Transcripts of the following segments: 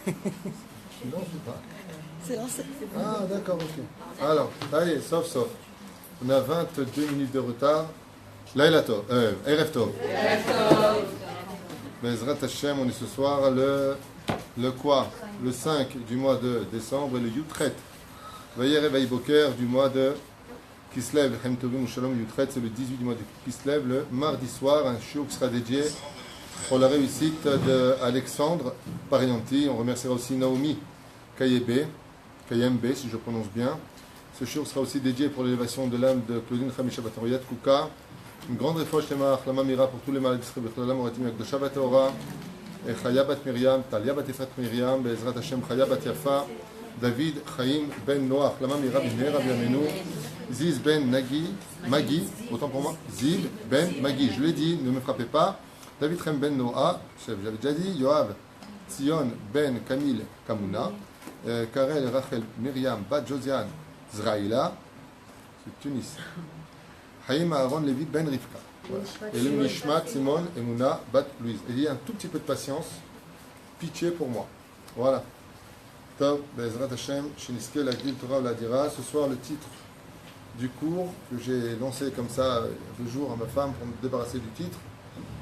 Non, je sais pas. C'est lancé. Ah, d'accord, ok. Alors, allez, sauf. On a 22 minutes de retard. Laila Tov, Erev Tov. Bezrat Hashem, on est ce soir le quoi? Le 5 du mois de décembre et le Yutret. Vayerev Vayiboker du mois de Kislev, le Chem Tovim Shalom Yutret, c'est le 18 du mois de Kislev, le mardi soir, un shiur qui sera dédié pour la réussite d'Alexandre Parianti. On remerciera aussi Naomi Kayembe, si je prononce bien. Ce shiur sera aussi dédié pour l'élévation de l'âme de Claudine Khamisha Batoriyat Kouka. Une grande réfouche Lema Achlama Mira pour tous les malades d'Israël Bechlala Moratim Akdosha Bat Torah, Chaya Bat Miriam, Talia Bat Efrat Miriam, Be'ezrat Hashem Chaya Bat Yafa, David Chaim Ben Noah, Achlama Mira B'nei Rabbi Amenu, Ziz Ben Magi, autant pour moi, Ziv Ben Magi, je l'ai dit, ne me frappez pas, David Chaim Ben Noah, j'avais déjà dit, Yoav Tzion Ben Kamil Kamuna, Karel Rachel Miriam Bat Josiane Zraïla, c'est Tunis. Haïm Aaron Levi Ben Rivka. Voilà. Et le Mishmat Simon Emouna Bat Louise. Et il y a un tout petit peu de patience. Pitié pour moi. Voilà. Tov, Bezrat Hashem, Shiniske, la Gdil Torah, la Dira. Ce soir, le titre du cours que j'ai lancé comme ça deux jours à ma femme pour me débarrasser du titre,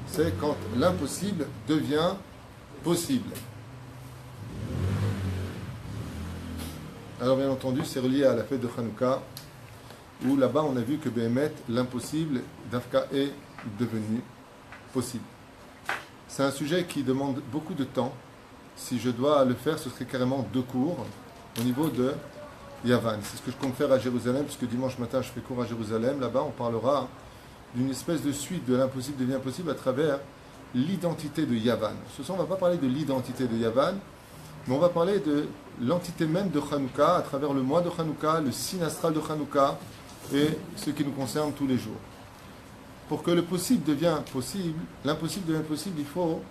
c'est quand l'impossible devient possible. Alors, bien entendu, c'est relié à la fête de Hanouka, où là-bas on a vu que Béhémet, l'impossible d'Afka est devenu possible. C'est un sujet qui demande beaucoup de temps. Si je dois le faire, ce serait carrément 2 cours au niveau de Yavan. C'est ce que je compte faire à Jérusalem, puisque dimanche matin je fais cours à Jérusalem. Là-bas on parlera d'une espèce de suite de l'impossible devient possible à travers l'identité de Yavan. Ce soir on ne va pas parler de l'identité de Yavan, mais on va parler de l'entité même de Hanouka à travers le mois de Hanouka, le signe astral de Hanouka, et ce qui nous concerne tous les jours. Pour que le possible devienne possible, l'impossible devient possible, il faut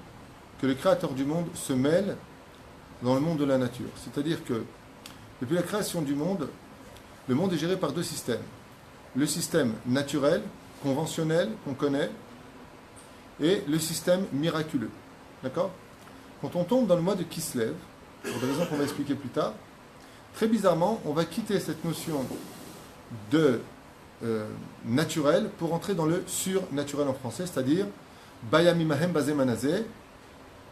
que le Créateur du monde se mêle dans le monde de la nature. C'est-à-dire que, depuis la création du monde, le monde est géré par 2 systèmes. Le système naturel, conventionnel, qu'on connaît, et le système miraculeux. D'accord? Quand on tombe dans le mois de Kislev, pour des raisons qu'on va expliquer plus tard, très bizarrement, on va quitter cette notion de naturel pour entrer dans le surnaturel en français, c'est-à-dire Bayamimahem Bazé Manazé,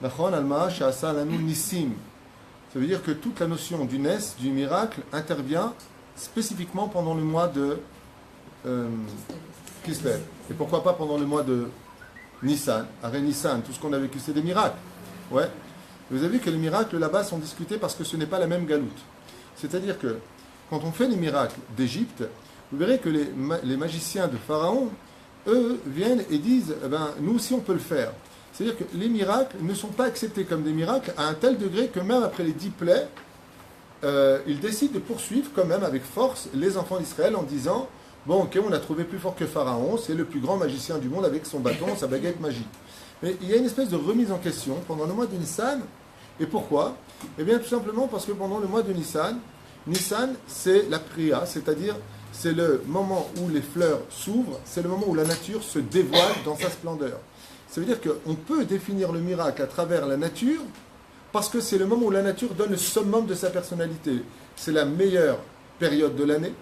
Nachon Alma Sha'asa Alanu Nissim. Ça veut dire que toute la notion du Nes, du miracle, intervient spécifiquement pendant le mois de Kislev. Et pourquoi pas pendant le mois de Nissan, Aré Nissan, tout ce qu'on a vécu, c'est des miracles. Ouais. Vous avez vu que les miracles là-bas sont discutés parce que ce n'est pas la même galoute. C'est-à-dire que quand on fait les miracles d'Égypte, vous verrez que les magiciens de Pharaon, eux, viennent et disent, eh ben, nous aussi on peut le faire. C'est-à-dire que les miracles ne sont pas acceptés comme des miracles à un tel degré que même après les 10 plaies, ils décident de poursuivre quand même avec force les enfants d'Israël en disant, bon ok, on a trouvé plus fort que Pharaon, c'est le plus grand magicien du monde avec son bâton, sa baguette magique. Mais il y a une espèce de remise en question pendant le mois de Nissan. Et pourquoi? Eh bien tout simplement parce que pendant le mois de Nissan, c'est la priya, c'est-à-dire c'est le moment où les fleurs s'ouvrent, c'est le moment où la nature se dévoile dans sa splendeur. Ça veut dire qu'on peut définir le miracle à travers la nature parce que c'est le moment où la nature donne le summum de sa personnalité. C'est la meilleure période de l'année,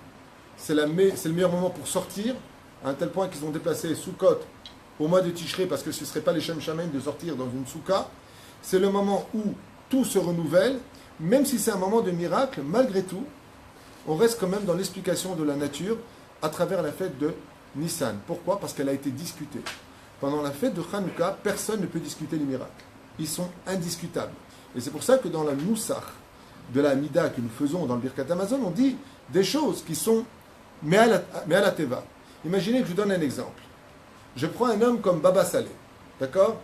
c'est le meilleur moment pour sortir, à un tel point qu'ils ont déplacé Sukkot au mois de Tishré parce que ce ne serait pas les Shem Shamaim de sortir dans une souka. C'est le moment où tout se renouvelle, même si c'est un moment de miracle, malgré tout, on reste quand même dans l'explication de la nature à travers la fête de Nissan. Pourquoi? Parce qu'elle a été discutée. Pendant la fête de Hanouka, personne ne peut discuter les miracles. Ils sont indiscutables. Et c'est pour ça que dans la Moussach de la Amida que nous faisons dans le Birkat Amazon, on dit des choses qui sont Me'al Teva. Imaginez que je vous donne un exemple. Je prends un homme comme Baba Saleh, d'accord?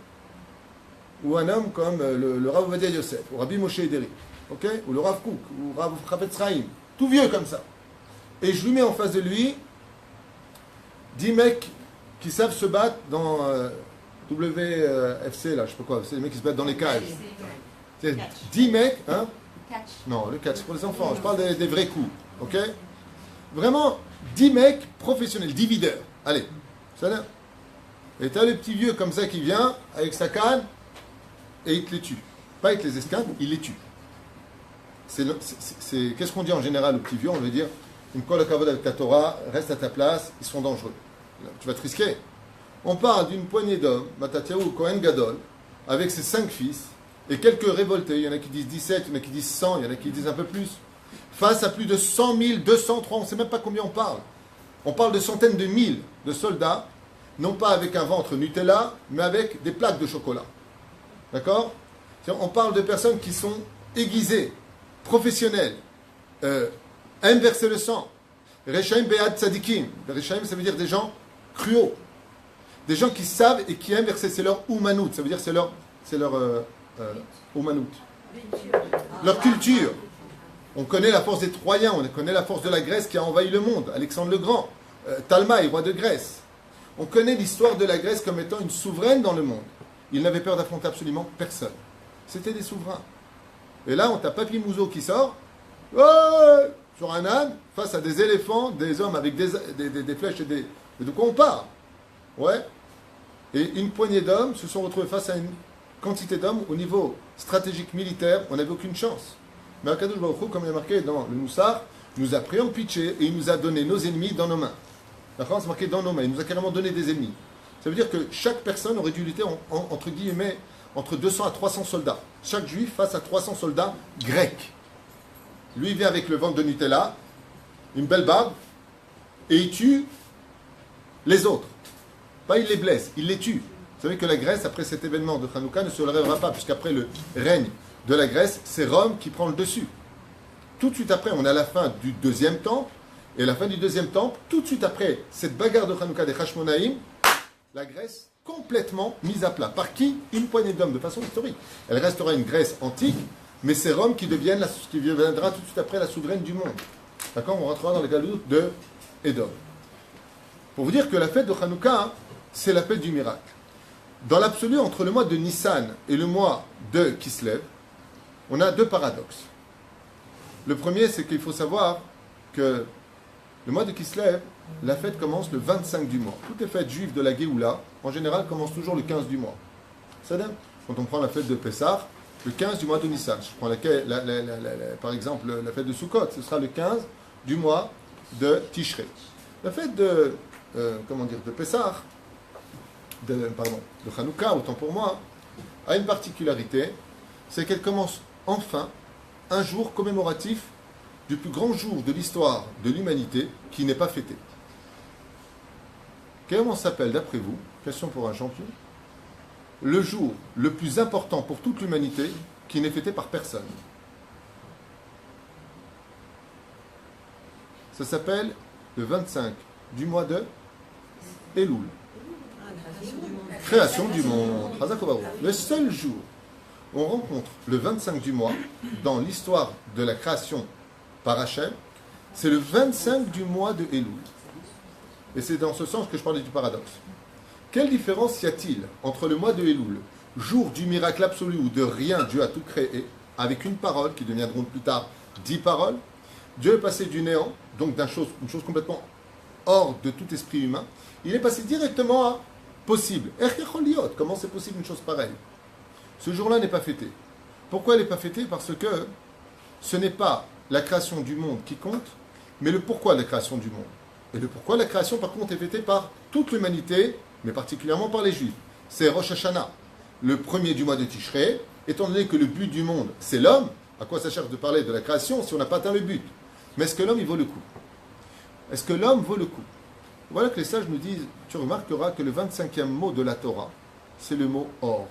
Ou un homme comme le Rav Ovadia Yosef, ou Rabbi Moshe Ederi, ok? Ou le Rav Kook, ou Rav Chavetz Chaim, tout vieux comme ça. Et je lui mets en face de lui 10 mecs qui savent se battre dans WFC, là, je sais pas quoi, c'est les mecs qui se battent dans les cages. C'est 10 mecs, hein? Non, le catch, c'est pour les enfants, je parle des vrais coups, ok? Vraiment, 10 mecs professionnels, 10 videurs. Allez, ça là. Et t'as le petit vieux comme ça qui vient, avec sa canne, et il te les tue. Pas avec les esclaves, il les tue. qu'est-ce qu'on dit en général aux petits vieux? On veut dire, une kol hakavod avec ta Torah, reste à ta place, ils sont dangereux. Tu vas te risquer. On parle d'une poignée d'hommes, Matatiaou, Kohen Gadol, avec ses 5 fils, et quelques révoltés, il y en a qui disent 17, il y en a qui disent 100, il y en a qui disent un peu plus, face à plus de 100 000, 200, 300, on ne sait même pas combien on parle. On parle de centaines de mille de soldats, non pas avec un ventre Nutella, mais avec des plaques de chocolat. D'accord? On parle de personnes qui sont aiguisées, professionnelles, aiment verser le sang. Rechaim be'ad tzadikim. Rechaim, ça veut dire des gens cruaux. Des gens qui savent et qui aiment verser, c'est leur umanout, ça veut dire c'est leur umanout. Leur culture. On connaît la force des Troyens, on connaît la force de la Grèce qui a envahi le monde, Alexandre le Grand, Talmaï, roi de Grèce. On connaît l'histoire de la Grèce comme étant une souveraine dans le monde. Ils n'avaient peur d'affronter absolument personne. C'était des souverains. Et là, on t'a Papy Mouzo qui sort, ouais, sur un âne, face à des éléphants, des hommes avec des flèches et des... De quoi on parle? Ouais. Et une poignée d'hommes se sont retrouvés face à une quantité d'hommes au niveau stratégique militaire, on n'avait aucune chance. Mais Akadosh Baruch Hu, comme il est marqué dans le Moussar, nous a pris en pitché et il nous a donné nos ennemis dans nos mains. D'accord? C'est marqué dans nos mains. Il nous a carrément donné des ennemis. Ça veut dire que chaque personne aurait dû lutter entre guillemets entre 200 à 300 soldats. Chaque juif face à 300 soldats grecs. Lui, il vient avec le ventre de Nutella, une belle barbe, et il tue les autres. Pas il les blesse, il les tue. Vous savez que la Grèce, après cet événement de Hanouka, ne se relèvera pas, puisqu'après le règne de la Grèce, c'est Rome qui prend le dessus. Tout de suite après, on a la fin du deuxième temple, et la fin du deuxième temple, tout de suite après cette bagarre de Hanouka des Hashmonaïm, la Grèce complètement mise à plat. Par qui? Une poignée d'hommes, de façon historique. Elle restera une Grèce antique, mais c'est Rome qui deviendra tout de suite après la souveraine du monde. D'accord? On rentrera dans les galoutes de Édom. Pour vous dire que la fête de Hanouka, c'est la fête du miracle. Dans l'absolu, entre le mois de Nissan et le mois de Kislev, on a 2 paradoxes. Le premier, c'est qu'il faut savoir que le mois de Kislev, la fête commence le 25 du mois. Toutes les fêtes juives de la Géoula, en général, commencent toujours le 15 du mois. C'est-à-dire, quand on prend la fête de Pessah, le 15 du mois de Nissan. Je prends par exemple la fête de Sukkot, ce sera le 15 du mois de Tishrei. La fête de Pessah, de Hanouka, autant pour moi, a une particularité, c'est qu'elle commence enfin un jour commémoratif du plus grand jour de l'histoire de l'humanité qui n'est pas fêté. Comment s'appelle, d'après vous, question pour un champion, le jour le plus important pour toute l'humanité qui n'est fêté par personne? Ça s'appelle le 25 du mois de Elul. Création du monde. Le seul jour où on rencontre le 25 du mois dans l'histoire de la création par Hachem, c'est le 25 du mois de Elul. Et c'est dans ce sens que je parlais du paradoxe. Quelle différence y a-t-il entre le mois de Elul, jour du miracle absolu où de rien Dieu a tout créé, avec une parole qui deviendront plus tard 10 paroles? Dieu est passé du néant, donc une chose complètement hors de tout esprit humain, il est passé directement à possible. Comment c'est possible une chose pareille? Ce jour-là n'est pas fêté. Pourquoi il n'est pas fêté? Parce que ce n'est pas la création du monde qui compte, mais le pourquoi de la création du monde. Et le pourquoi de la création, par contre, est fêté par toute l'humanité, mais particulièrement par les Juifs. C'est Rosh Hashanah, le premier du mois de Tishrei. Étant donné que le but du monde, c'est l'homme, à quoi ça cherche de parler de la création si on n'a pas atteint le but? Mais est-ce que l'homme, il vaut le coup? Est-ce que l'homme vaut le coup? Voilà que les sages nous disent, tu remarqueras que le 25e mot de la Torah, c'est le mot or.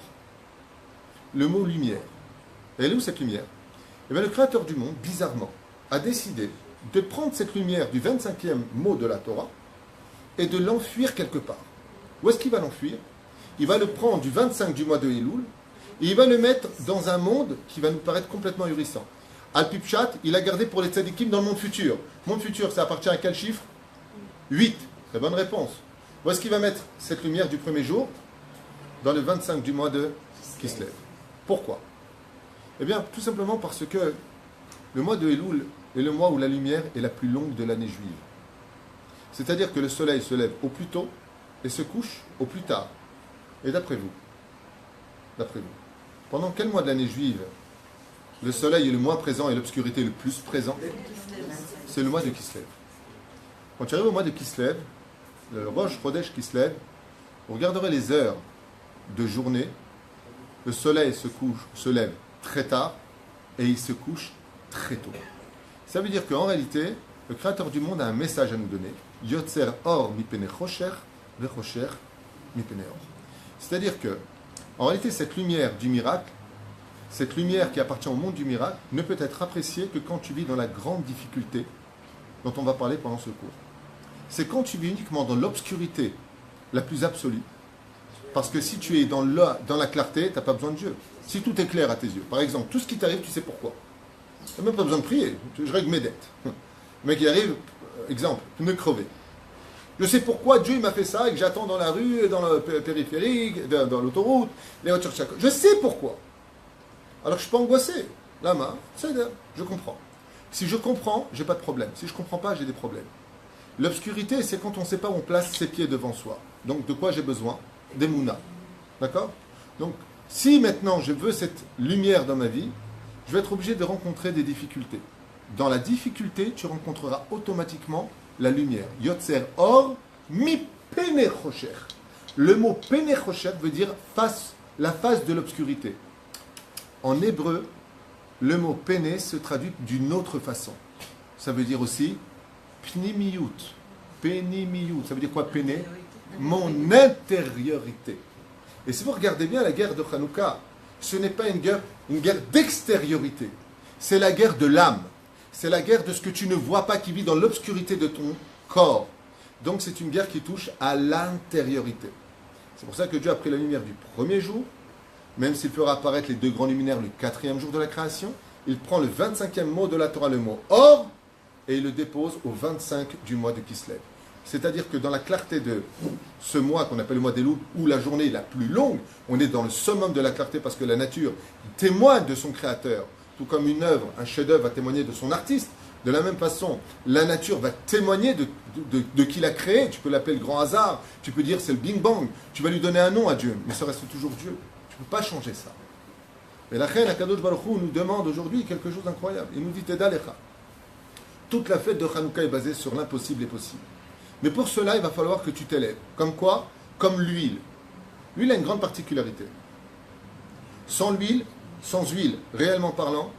Le mot lumière. Et elle est où cette lumière? Eh bien, le Créateur du monde, bizarrement, a décidé de prendre cette lumière du 25e mot de la Torah et de l'enfuir quelque part. Où est-ce qu'il va l'enfuir? Il va le prendre du 25 du mois de Elul et il va le mettre dans un monde qui va nous paraître complètement ahurissant. Al-Pipchat, il a gardé pour les tzadikim dans le monde futur. Monde futur, ça appartient à quel chiffre? 8. Très bonne réponse. Où est-ce qu'il va mettre cette lumière du premier jour? Dans le 25 du mois de Kislev. Pourquoi? Eh bien, tout simplement parce que le mois de Elul est le mois où la lumière est la plus longue de l'année juive. C'est-à-dire que le soleil se lève au plus tôt et se couche au plus tard. Et d'après vous, pendant quel mois de l'année juive le soleil est le moins présent et l'obscurité le plus présent, c'est le mois de Kislev. Quand tu arrives au mois de Kislev, le Rosh Chodesh Kislev, vous regarderez les heures de journée, le soleil se lève très tard et il se couche très tôt. Ça veut dire qu'en réalité, le Créateur du monde a un message à nous donner. Yotzer or mipene chosher vechosher mipene or. C'est-à-dire que, en réalité, cette lumière du miracle, cette lumière qui appartient au monde du miracle, ne peut être appréciée que quand tu vis dans la grande difficulté dont on va parler pendant ce cours. C'est quand tu vis uniquement dans l'obscurité la plus absolue. Parce que si tu es dans la clarté, tu n'as pas besoin de Dieu. Si tout est clair à tes yeux, par exemple, tout ce qui t'arrive, tu sais pourquoi. Tu n'as même pas besoin de prier. Je règle mes dettes. Le mec qui arrive, exemple, pneu crevé. Je sais pourquoi Dieu m'a fait ça et que j'attends dans la rue, dans le périphérique, dans l'autoroute, les voitures chaque. Je sais pourquoi. Alors que je ne suis pas angoissé. La main, c'est là, je comprends. Si je comprends, j'ai pas de problème. Si je ne comprends pas, j'ai des problèmes. L'obscurité, c'est quand on ne sait pas où on place ses pieds devant soi. Donc, de quoi j'ai besoin? Des mounas. D'accord? Donc, si maintenant je veux cette lumière dans ma vie, je vais être obligé de rencontrer des difficultés. Dans la difficulté, tu rencontreras automatiquement la lumière. Yotzer or mi penechocher. Le mot penechocher veut dire face, la face de l'obscurité. En hébreu, le mot pene se traduit d'une autre façon. Ça veut dire aussi pnimiyut. Penimiyut. Ça veut dire quoi pene? Mon intériorité. Et si vous regardez bien la guerre de Hanouka, ce n'est pas une guerre d'extériorité. C'est la guerre de l'âme. C'est la guerre de ce que tu ne vois pas, qui vit dans l'obscurité de ton corps. Donc c'est une guerre qui touche à l'intériorité. C'est pour ça que Dieu a pris la lumière du premier jour, même s'il fera apparaître les deux grands luminaires le 4e jour de la création, il prend le 25e mot de la Torah, le mot or, et il le dépose au 25 du mois de Kislev. C'est-à-dire que dans la clarté de ce mois qu'on appelle le mois des loups, où la journée est la plus longue, on est dans le summum de la clarté parce que la nature témoigne de son créateur, tout comme une œuvre, un chef-d'œuvre va témoigner de son artiste. De la même façon, la nature va témoigner de qui l'a créé. Tu peux l'appeler le grand hasard, tu peux dire c'est le Bing Bang, tu vas lui donner un nom à Dieu, mais ça reste toujours Dieu. Tu ne peux pas changer ça. Mais la reine Akadosh Baruch Hu nous demande aujourd'hui quelque chose d'incroyable. Il nous dit Teda Lecha. Toute la fête de Hanouka est basée sur l'impossible et possible. Mais pour cela, il va falloir que tu t'élèves. Comme quoi? Comme l'huile. L'huile a une grande particularité. Sans huile, réellement parlant,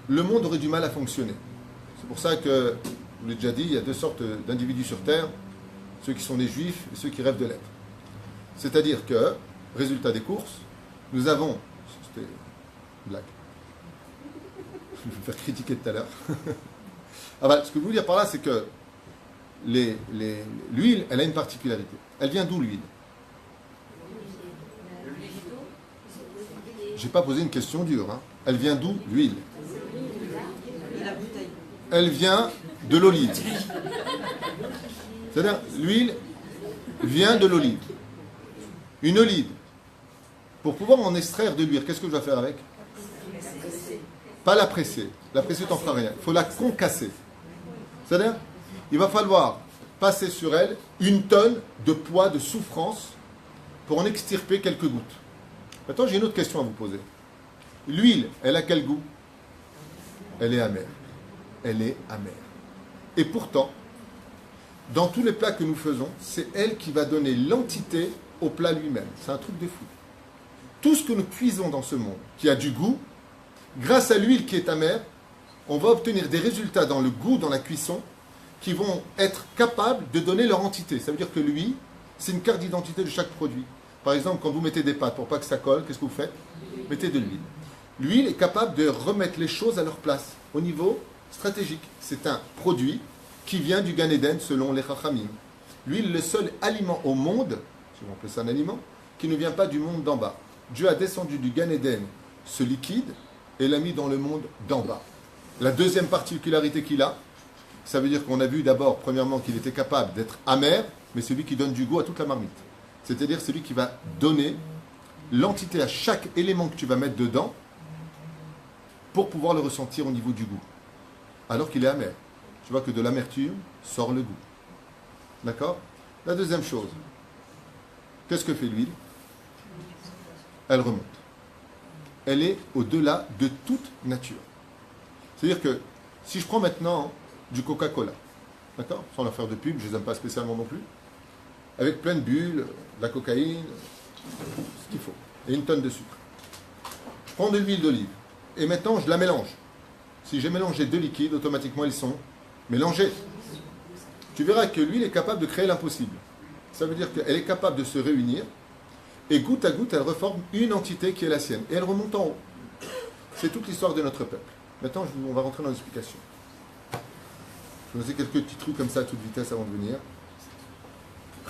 le monde aurait du mal à fonctionner. C'est pour ça que, je vous l'ai déjà dit, il y a deux sortes d'individus sur Terre, ceux qui sont des juifs et ceux qui rêvent de l'être. C'est-à-dire que, résultat des courses, nous avons... C'était une blague. Je vais me faire critiquer tout à l'heure. Ce que je veux dire par là, c'est que l'huile, elle a une particularité. Elle vient d'où l'huile? J'ai pas posé une question dure. Hein. Elle vient d'où l'huile? Elle vient de l'olive. C'est-à-dire, l'huile vient de l'olive. Une olive. Pour pouvoir en extraire de l'huile, qu'est-ce que je dois faire avec? Pas la presser. La presser, t'en fera rien. Il faut la concasser. C'est-à-dire, il va falloir passer sur elle 1 tonne de poids, de souffrance, pour en extirper quelques gouttes. Maintenant, j'ai une autre question à vous poser. L'huile, elle a quel goût? Elle est amère. Elle est amère. Et pourtant, dans tous les plats que nous faisons, c'est elle qui va donner l'entité au plat lui-même. C'est un truc de fou. Tout ce que nous cuisons dans ce monde, qui a du goût, grâce à l'huile qui est amère, on va obtenir des résultats dans le goût, dans la cuisson, qui vont être capables de donner leur entité. Ça veut dire que l'huile, c'est une carte d'identité de chaque produit. Par exemple, quand vous mettez des pâtes pour pas que ça colle, qu'est-ce que vous faites? Mettez de l'huile. L'huile est capable de remettre les choses à leur place, au niveau stratégique. C'est un produit qui vient du Gan Eden selon les Chachamim. L'huile, le seul aliment au monde, si on appelle ça un aliment, qui ne vient pas du monde d'en bas. Dieu a descendu du Gan Eden ce liquide et l'a mis dans le monde d'en bas. La deuxième particularité qu'il a, ça veut dire qu'on a vu d'abord, premièrement, qu'il était capable d'être amer, mais celui qui donne du goût à toute la marmite. C'est-à-dire celui qui va donner l'entité à chaque élément que tu vas mettre dedans pour pouvoir le ressentir au niveau du goût. Alors qu'il est amer. Tu vois que de l'amertume sort le goût. D'accord? La deuxième chose, qu'est-ce que fait l'huile? Elle remonte. elle est au-delà de toute nature. C'est-à-dire que si je prends maintenant du Coca-Cola, d'accord, sans leur faire de pub, je ne les aime pas spécialement non plus, avec plein de bulles, de la cocaïne, ce qu'il faut, et une tonne de sucre. Je prends de l'huile d'olive, et maintenant je la mélange. Si j'ai mélangé deux liquides, automatiquement ils sont mélangés. Tu verras que l'huile est capable de créer l'impossible. Ça veut dire qu'elle est capable de se réunir, et goutte à goutte, elle reforme une entité qui est la sienne. Et elle remonte en haut. C'est toute l'histoire de notre peuple. Maintenant, on va rentrer dans l'explication. Je vais vous donner quelques petits trucs comme ça à toute vitesse avant de venir.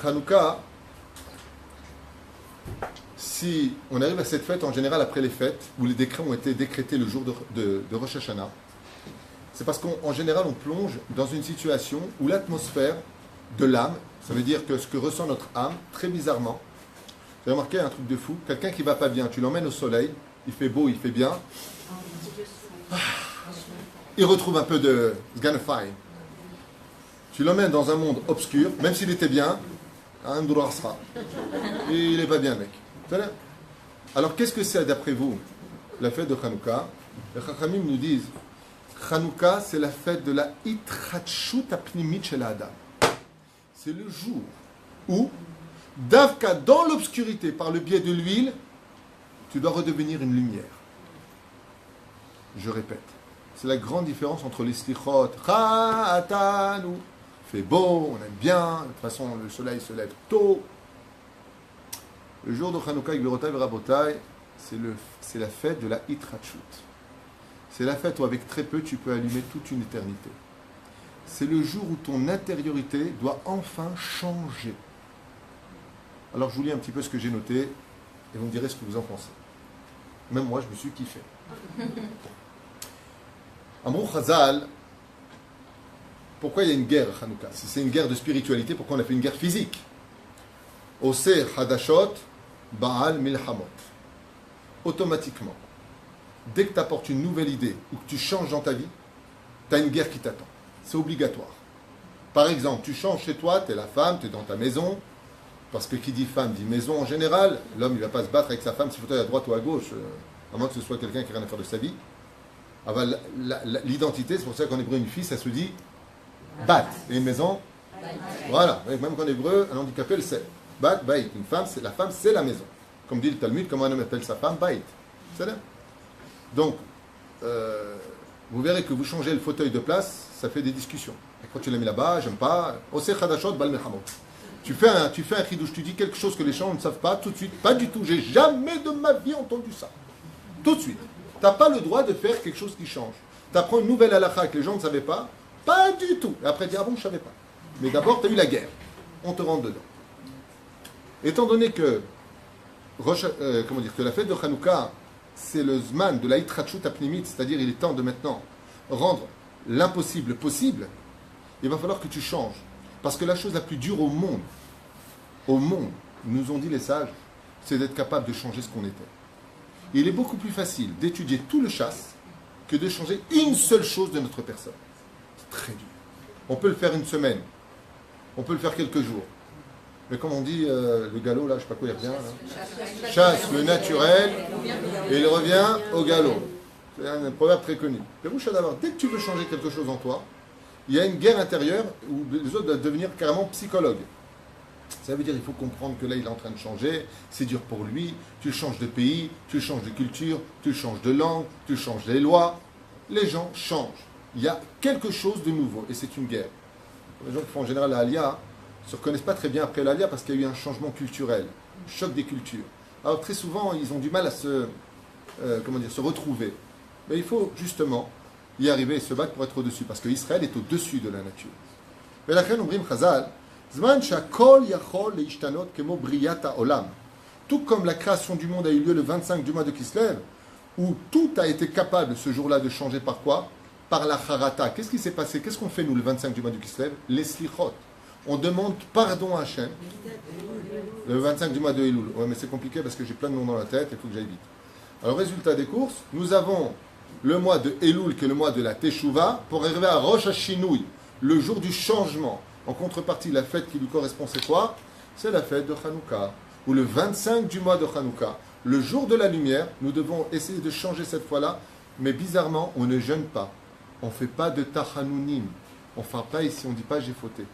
Hanouka, si on arrive à cette fête, en général après les fêtes, où les décrets ont été décrétés le jour de Rosh Hashanah, c'est parce qu'en général on plonge dans une situation où l'atmosphère de l'âme, ça veut dire que ce que ressent notre âme, très bizarrement, vous avez remarqué un truc de fou, quelqu'un qui va pas bien, tu l'emmènes au soleil, il fait beau, il fait bien, il retrouve un peu de Sganefai. Tu l'emmènes dans un monde obscur, même s'il était bien, il n'est pas bien, mec. Alors, qu'est-ce que c'est, d'après vous, la fête de Hanouka? Les Chachamim nous disent, Hanouka, c'est la fête de la Itrachut Apnimit Shel Adam. C'est le jour où, Davka, dans l'obscurité, par le biais de l'huile, tu dois redevenir une lumière. Je répète, c'est la grande différence entre les slichot, Cha'atanu, fait beau, on aime bien, de toute façon le soleil se lève tôt. Le jour de Hanouka avec Gbirotai et Rabotai, c'est la fête de la Itrachut. C'est la fête où avec très peu tu peux allumer toute une éternité. C'est le jour où ton intériorité doit enfin changer. Alors je vous lis un petit peu ce que j'ai noté et vous me direz ce que vous en pensez. Même moi je me suis kiffé. Amrou Chazal, pourquoi il y a une guerre à Hanouka? Si c'est une guerre de spiritualité, pourquoi on a fait une guerre physique? Oseh Hadashot, Baal Milhamot. Automatiquement, dès que tu apportes une nouvelle idée ou que tu changes dans ta vie, tu as une guerre qui t'attend. C'est obligatoire. Par exemple, tu changes chez toi, tu es la femme, tu es dans ta maison, parce que qui dit femme dit maison en général. L'homme il ne va pas se battre avec sa femme s'il faut aller à droite ou à gauche, à moins que ce soit quelqu'un qui n'a rien à faire de sa vie. L'identité, c'est pour ça qu'en hébreu, une fille, ça se dit bat. Et une maison, voilà. Même qu'en hébreu, un handicapé, elle sait. Bat, bait. Une femme, c'est la maison. Comme dit le Talmud, comment un homme appelle sa femme, bait. C'est là. Donc, vous verrez que vous changez le fauteuil de place, ça fait des discussions. Et quand tu l'as mis là-bas, j'aime pas. Oseh Hadashot, Bal Melhamot. Tu fais un chidouche, tu dis quelque chose que les gens ne savent pas, tout de suite, pas du tout. J'ai jamais de ma vie entendu ça. Tout de suite. Tu n'as pas le droit de faire quelque chose qui change. Tu apprends une nouvelle halakha que les gens ne savaient pas du tout. Et après, tu dis, ah bon, je ne savais pas. Mais d'abord, tu as eu la guerre. On te rentre dedans. Étant donné que, que la fête de Hanouka, c'est le Zman de la Itrachut Apnimit, c'est-à-dire il est temps de maintenant rendre l'impossible possible, il va falloir que tu changes. Parce que la chose la plus dure au monde, nous ont dit les sages, c'est d'être capable de changer ce qu'on était. Il est beaucoup plus facile d'étudier tout le chasse que de changer une seule chose de notre personne. C'est très dur. On peut le faire une semaine. On peut le faire quelques jours. Mais comme on dit, le galop, là, je ne sais pas quoi il revient. Là. Chasse le naturel et il revient au galop. C'est un proverbe très connu. Dès que tu veux changer quelque chose en toi, il y a une guerre intérieure où les autres doivent devenir carrément psychologues. Ça veut dire qu'il faut comprendre que là, il est en train de changer, c'est dur pour lui, tu changes de pays, tu changes de culture, tu changes de langue, tu changes les lois. Les gens changent. Il y a quelque chose de nouveau et c'est une guerre. Les gens qui font en général la Aliyah ne se reconnaissent pas très bien après l'Aliyah parce qu'il y a eu un changement culturel, un choc des cultures. Alors très souvent, ils ont du mal à se retrouver. Mais il faut justement y arriver et se battre pour être au-dessus parce qu'Israël est au-dessus de la nature. Mais la reine Ombrim Chazal, tout comme la création du monde a eu lieu le 25 du mois de Kislev, où tout a été capable ce jour-là de changer par quoi? Par la Harata. Qu'est-ce qui s'est passé? Qu'est-ce qu'on fait nous le 25 du mois de Kislev? Les Slichot. On demande pardon à Hachem. Le 25 du mois de Elul. Ouais, mais c'est compliqué parce que j'ai plein de noms dans la tête, il faut que j'aille vite. Alors, résultat des courses, nous avons le mois de Elul, qui est le mois de la Teshuvah, pour arriver à Rosh Hashinui, le jour du changement. En contrepartie, la fête qui lui correspond, c'est quoi? C'est la fête de Hanouka, ou le 25 du mois de Hanouka, Le jour de la lumière, nous devons essayer de changer cette fois-là, mais bizarrement, on ne jeûne pas. On ne fait pas de tachanounim. On ne fait pas ici, on ne dit pas j'ai fauté.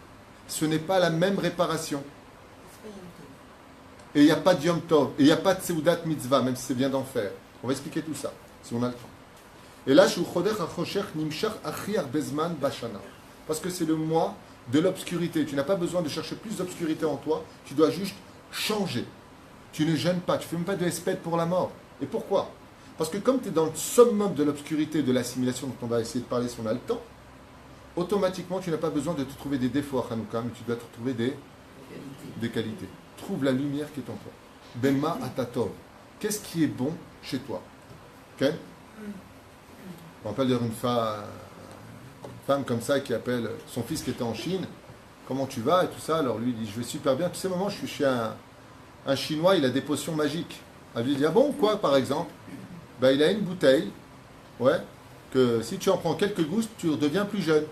Ce n'est pas la même réparation. Et il n'y a pas de Yom Tov, et il n'y a pas de Seudat Mitzvah, même si c'est bien d'en faire. On va expliquer tout ça, si on a le temps. Et là, parce que c'est le mois de l'obscurité. Tu n'as pas besoin de chercher plus d'obscurité en toi, tu dois juste changer. Tu ne gênes pas, tu ne fais même pas de espède pour la mort. Et pourquoi? Parce que comme tu es dans le summum de l'obscurité, de l'assimilation, dont on va essayer de parler si on a le temps, automatiquement, tu n'as pas besoin de te trouver des défauts à Hanouka, mais tu dois te trouver des qualités. Trouve la lumière qui est en toi. Bema atatov. Qu'est-ce qui est bon chez toi? Ok? On rappelle d'ailleurs une femme comme ça qui appelle son fils qui était en Chine. Comment tu vas? Et tout ça. Alors lui, il dit, je vais super bien. Tu sais, maman, je suis chez un Chinois, il a des potions magiques. Elle lui dit, ah bon, quoi, par exemple? Ben, il a une bouteille, ouais, que si tu en prends quelques gouttes, tu redeviens plus jeune.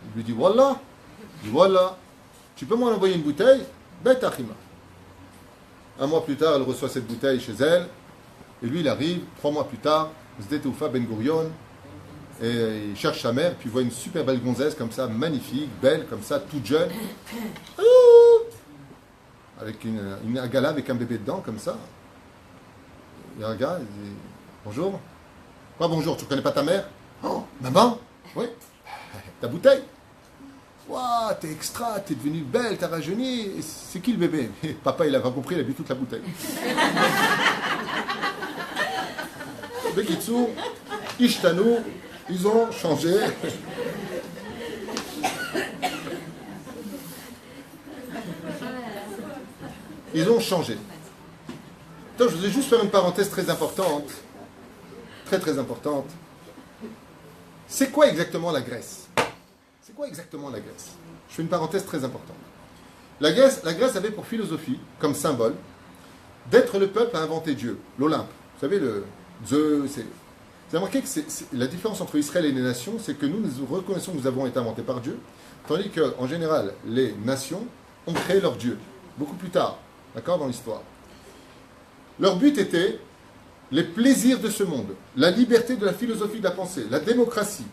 Il lui dit, voilà. Il dit, voilà. Tu peux m'en envoyer une bouteille? Ben, Tachima. Un mois plus tard, elle reçoit cette bouteille chez elle. Et lui, il arrive, 3 mois plus tard, Zdetoufa Ben Gurion, et il cherche sa mère, puis il voit une super belle gonzesse comme ça, magnifique, belle, comme ça, toute jeune. Avec une agala avec un bébé dedans, comme ça. Il y a un gars, il dit, bonjour. Quoi, bonjour, tu ne connais pas ta mère? Oh, maman? Oui. Ta bouteille? Waouh, t'es extra, t'es devenue belle, t'as rajeuni. C'est qui le bébé? Papa, il a pas compris, il a bu toute la bouteille. Bekitsu, Ishtanu, ils ont changé. Ils ont changé. Donc, je voudrais juste faire une parenthèse très importante. Très très importante. C'est quoi exactement la Grèce? C'est quoi exactement la Grèce? Je fais une parenthèse très importante. La Grèce avait pour philosophie, comme symbole, d'être le peuple à inventer Dieu, l'Olympe. Vous savez, le Zeus. Vous avez remarqué que la différence entre Israël et les nations, c'est que nous reconnaissons que nous avons été inventés par Dieu, tandis qu'en général, les nations ont créé leur Dieu, beaucoup plus tard, d'accord, dans l'histoire. Leur but était les plaisirs de ce monde, la liberté de la philosophie de la pensée, la démocratie,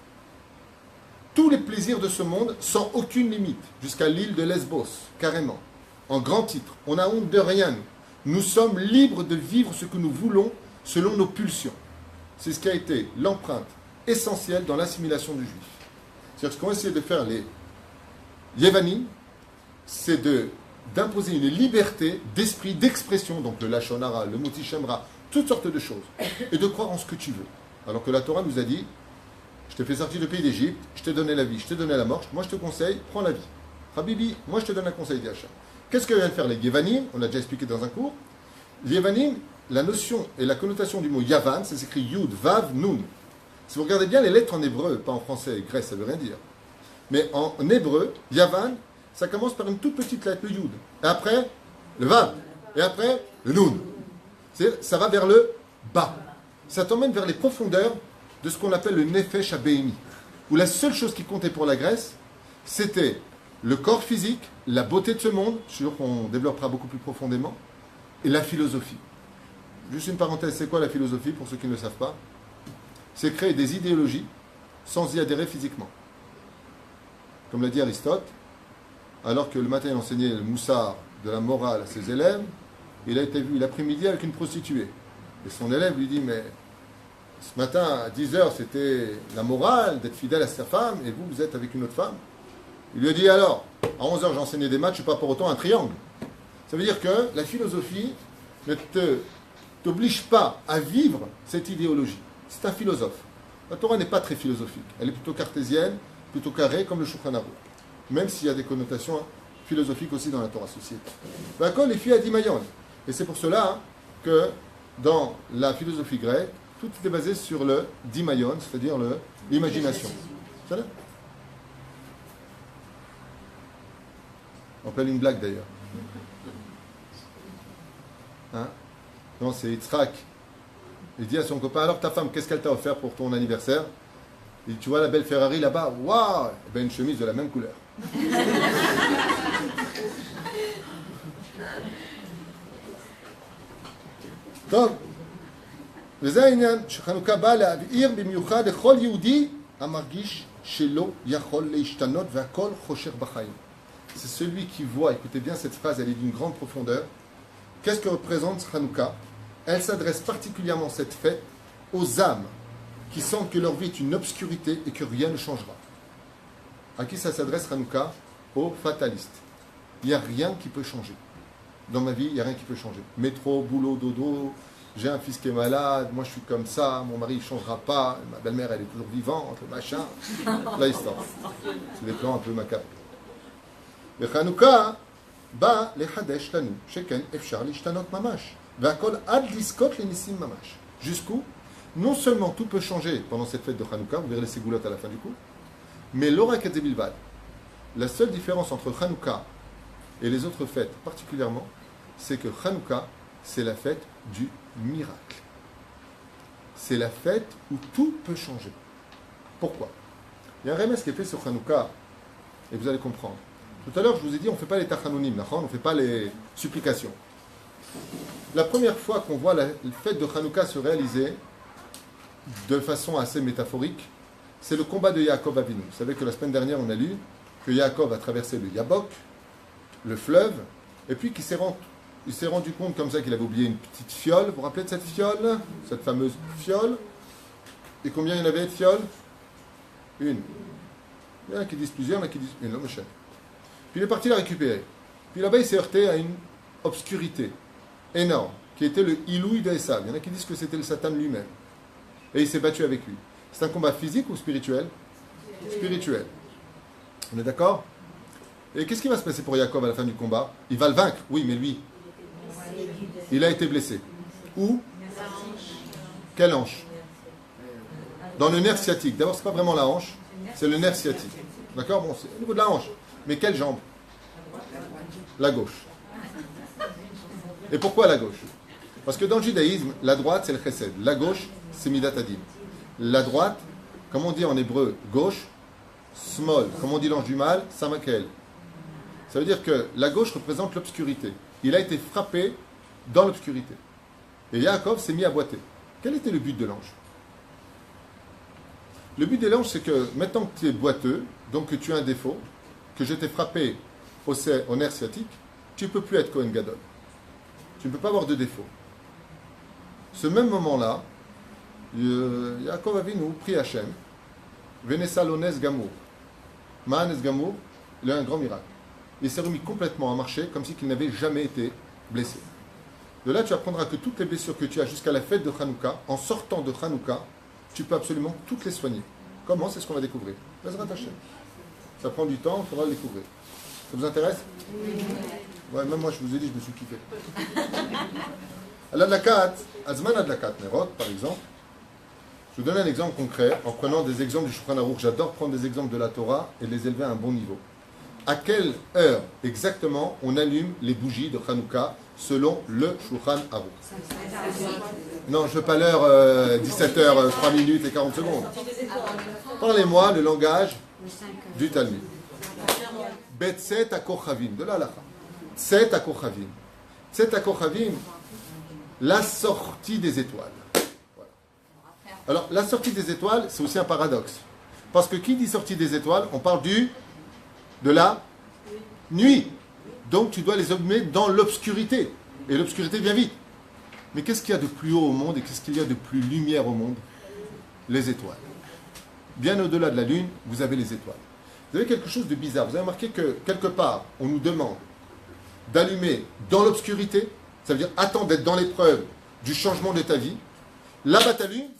tous les plaisirs de ce monde sans aucune limite, jusqu'à l'île de Lesbos, carrément, en grand titre. On n'a honte de rien. Nous sommes libres de vivre ce que nous voulons selon nos pulsions. C'est ce qui a été l'empreinte essentielle dans l'assimilation du juif. C'est-à-dire ce qu'ont essayé de faire les Yévanim, c'est d'imposer une liberté d'esprit, d'expression, donc le Lachon Hara, le Moti Shemra, toutes sortes de choses, et de croire en ce que tu veux. Alors que la Torah nous a dit, je t'ai fait sortir du pays d'Égypte, je t'ai donné la vie, je t'ai donné la mort, moi je te conseille, prends la vie. Habibi, moi je te donne un conseil d'Yachar. Qu'est-ce que viennent faire les Yévanim? On l'a déjà expliqué dans un cours. Les Yévanim, la notion et la connotation du mot Yavan, ça s'écrit Yud, Vav, Nun. Si vous regardez bien les lettres en hébreu, pas en français, grec, ça veut rien dire. Mais en hébreu, Yavan, ça commence par une toute petite lettre, le Yud. Et après, le Vav. Et après, le Nun. Ça va vers le bas. Ça t'emmène vers les profondeurs de ce qu'on appelle le Nefesh Abéimi. Où la seule chose qui comptait pour la Grèce, c'était le corps physique, la beauté de ce monde, je suis sûr qu'on développera beaucoup plus profondément, et la philosophie. Juste une parenthèse, c'est quoi la philosophie pour ceux qui ne le savent pas? C'est créer des idéologies sans y adhérer physiquement. Comme l'a dit Aristote, alors que le matin il enseignait le moussard de la morale à ses élèves, il a pris midi avec une prostituée. Et son élève lui dit, mais ce matin à 10h c'était la morale d'être fidèle à sa femme, et vous, vous êtes avec une autre femme. Il lui a dit alors, à 11h j'enseignais des maths, je ne suis pas pour autant un triangle. Ça veut dire que la philosophie ne t'oblige pas à vivre cette idéologie. C'est un philosophe. La Torah n'est pas très philosophique. Elle est plutôt cartésienne, plutôt carrée, comme le Shulchan Aruch. Même s'il y a des connotations philosophiques aussi dans la Torah société. D'accord, les filles à Dimayon. Et c'est pour cela que dans la philosophie grecque, tout était basé sur le Dimayon, c'est-à-dire l'imagination. C'est ça? On appelle une blague d'ailleurs. Hein? Non, c'est Yitzhak. Il dit à son copain, alors ta femme, qu'est-ce qu'elle t'a offert pour ton anniversaire? Il dit, tu vois la belle Ferrari là-bas? Waouh! Eh ben, une chemise de la même couleur. טוב, וזה העניין שחנוכה בא להבהיר במיוחד לכל יהודי המרגיש שלא יכול להשתנות והכל חושך בחיים. C'est celui qui voit, écoutez bien cette phrase, elle est d'une grande profondeur. Qu'est-ce que représente Hanouka? Elle s'adresse particulièrement cette fête aux âmes qui sentent que leur vie est une obscurité et que rien ne changera. À qui ça s'adresse Hanouka? Aux fatalistes. Il n'y a rien qui peut changer. Dans ma vie, il n'y a rien qui peut changer. Métro, boulot, dodo, j'ai un fils qui est malade, moi je suis comme ça, mon mari ne changera pas, ma belle-mère elle est toujours vivante, le machin. Là, il sort. C'est des plans un peu macabres. Le Hanouka, b'a lehadesh lanu, sheken efshar lishtanot mamash. V'akol ad liskot lenissim mamash. Jusqu'où, non seulement tout peut changer pendant cette fête de Hanouka, vous verrez les ségoulottes à la fin du coup, mais l'ora kadzebilvad. La seule différence entre Hanouka et les autres fêtes particulièrement, c'est que Hanouka, c'est la fête du miracle. C'est la fête où tout peut changer. Pourquoi? Il y a un remède qui est fait sur Hanouka, et vous allez comprendre. Tout à l'heure, je vous ai dit, on ne fait pas les tachanonim, on ne fait pas les supplications. La première fois qu'on voit la fête de Hanouka se réaliser de façon assez métaphorique, c'est le combat de Yaakov Avinu. Vous savez que la semaine dernière, on a lu que Yaakov a traversé le Yabok, le fleuve, et puis qu'il il s'est rendu compte comme ça qu'il avait oublié une petite fiole. Vous vous rappelez de cette fiole? Cette fameuse fiole? Et combien il y en avait de fioles? Une. Il y en a qui disent plusieurs, il y en a qui disent une, l'homme chef. Puis il est parti la récupérer. Puis là-bas, il s'est heurté à une obscurité énorme, qui était le Ilouï d'Esav. Il y en a qui disent que c'était le Satan lui-même. Et il s'est battu avec lui. C'est un combat physique ou spirituel? Spirituel. On est d'accord? Et qu'est-ce qui va se passer pour Yaakov à la fin du combat? Il va le vaincre, oui, mais lui, il a été blessé. Où? Quelle hanche? Dans le nerf sciatique. D'abord, c'est pas vraiment la hanche, c'est le nerf sciatique. D'accord? Bon, c'est au niveau de la hanche. Mais quelle jambe? La gauche. Et pourquoi la gauche? Parce que dans le judaïsme, la droite, c'est le chesed. La gauche, c'est midat adim. La droite, comme on dit en hébreu, gauche, small. Comme on dit l'ange du mal, samakel. Ça veut dire que la gauche représente l'obscurité. Il a été frappé dans l'obscurité. Et Yaakov s'est mis à boiter. Quel était le but de l'ange? Le but de l'ange, c'est que maintenant que tu es boiteux, donc que tu as un défaut, que je t'ai frappé au nerf sciatique, tu ne peux plus être Kohen Gadol. Tu ne peux pas avoir de défaut. Ce même moment-là, Yaakov Avinu prie Hachem, Venessa lones gamour. Ma'anes gamour, il a un grand miracle. Il s'est remis complètement à marcher comme si il n'avait jamais été blessé. De là, tu apprendras que toutes les blessures que tu as jusqu'à la fête de Hanouka, en sortant de Hanouka, tu peux absolument toutes les soigner. Comment? C'est ce qu'on va découvrir. Bezrat Hachem. Ça prend du temps, il faudra le découvrir. Ça vous intéresse? Ouais, même moi, je vous ai dit, je me suis kiffé. À l'Adlakat, Azman Adlakat Nerot, par exemple, je vous donne un exemple concret en prenant des exemples du Shulchan Aruch. J'adore prendre des exemples de la Torah et les élever à un bon niveau. À quelle heure exactement on allume les bougies de Hanouka selon le Shulchan Aruch? Non, je ne veux pas l'heure 17h, 3 minutes et 40 secondes. Parlez-moi le langage du Talmud. Bet-set akochavim, de la halakha. Tset akochavim. Tset akochavim, la sortie des étoiles. Voilà. Alors, la sortie des étoiles, c'est aussi un paradoxe. Parce que qui dit sortie des étoiles, on parle de la nuit. Donc, tu dois les allumer dans l'obscurité. Et l'obscurité vient vite. Mais qu'est-ce qu'il y a de plus haut au monde et qu'est-ce qu'il y a de plus lumière au monde? Les étoiles. Bien au-delà de la lune, vous avez les étoiles. Vous avez quelque chose de bizarre. Vous avez remarqué que quelque part, on nous demande d'allumer dans l'obscurité. Ça veut dire attends d'être dans l'épreuve du changement de ta vie. Là-bas, tu allumes.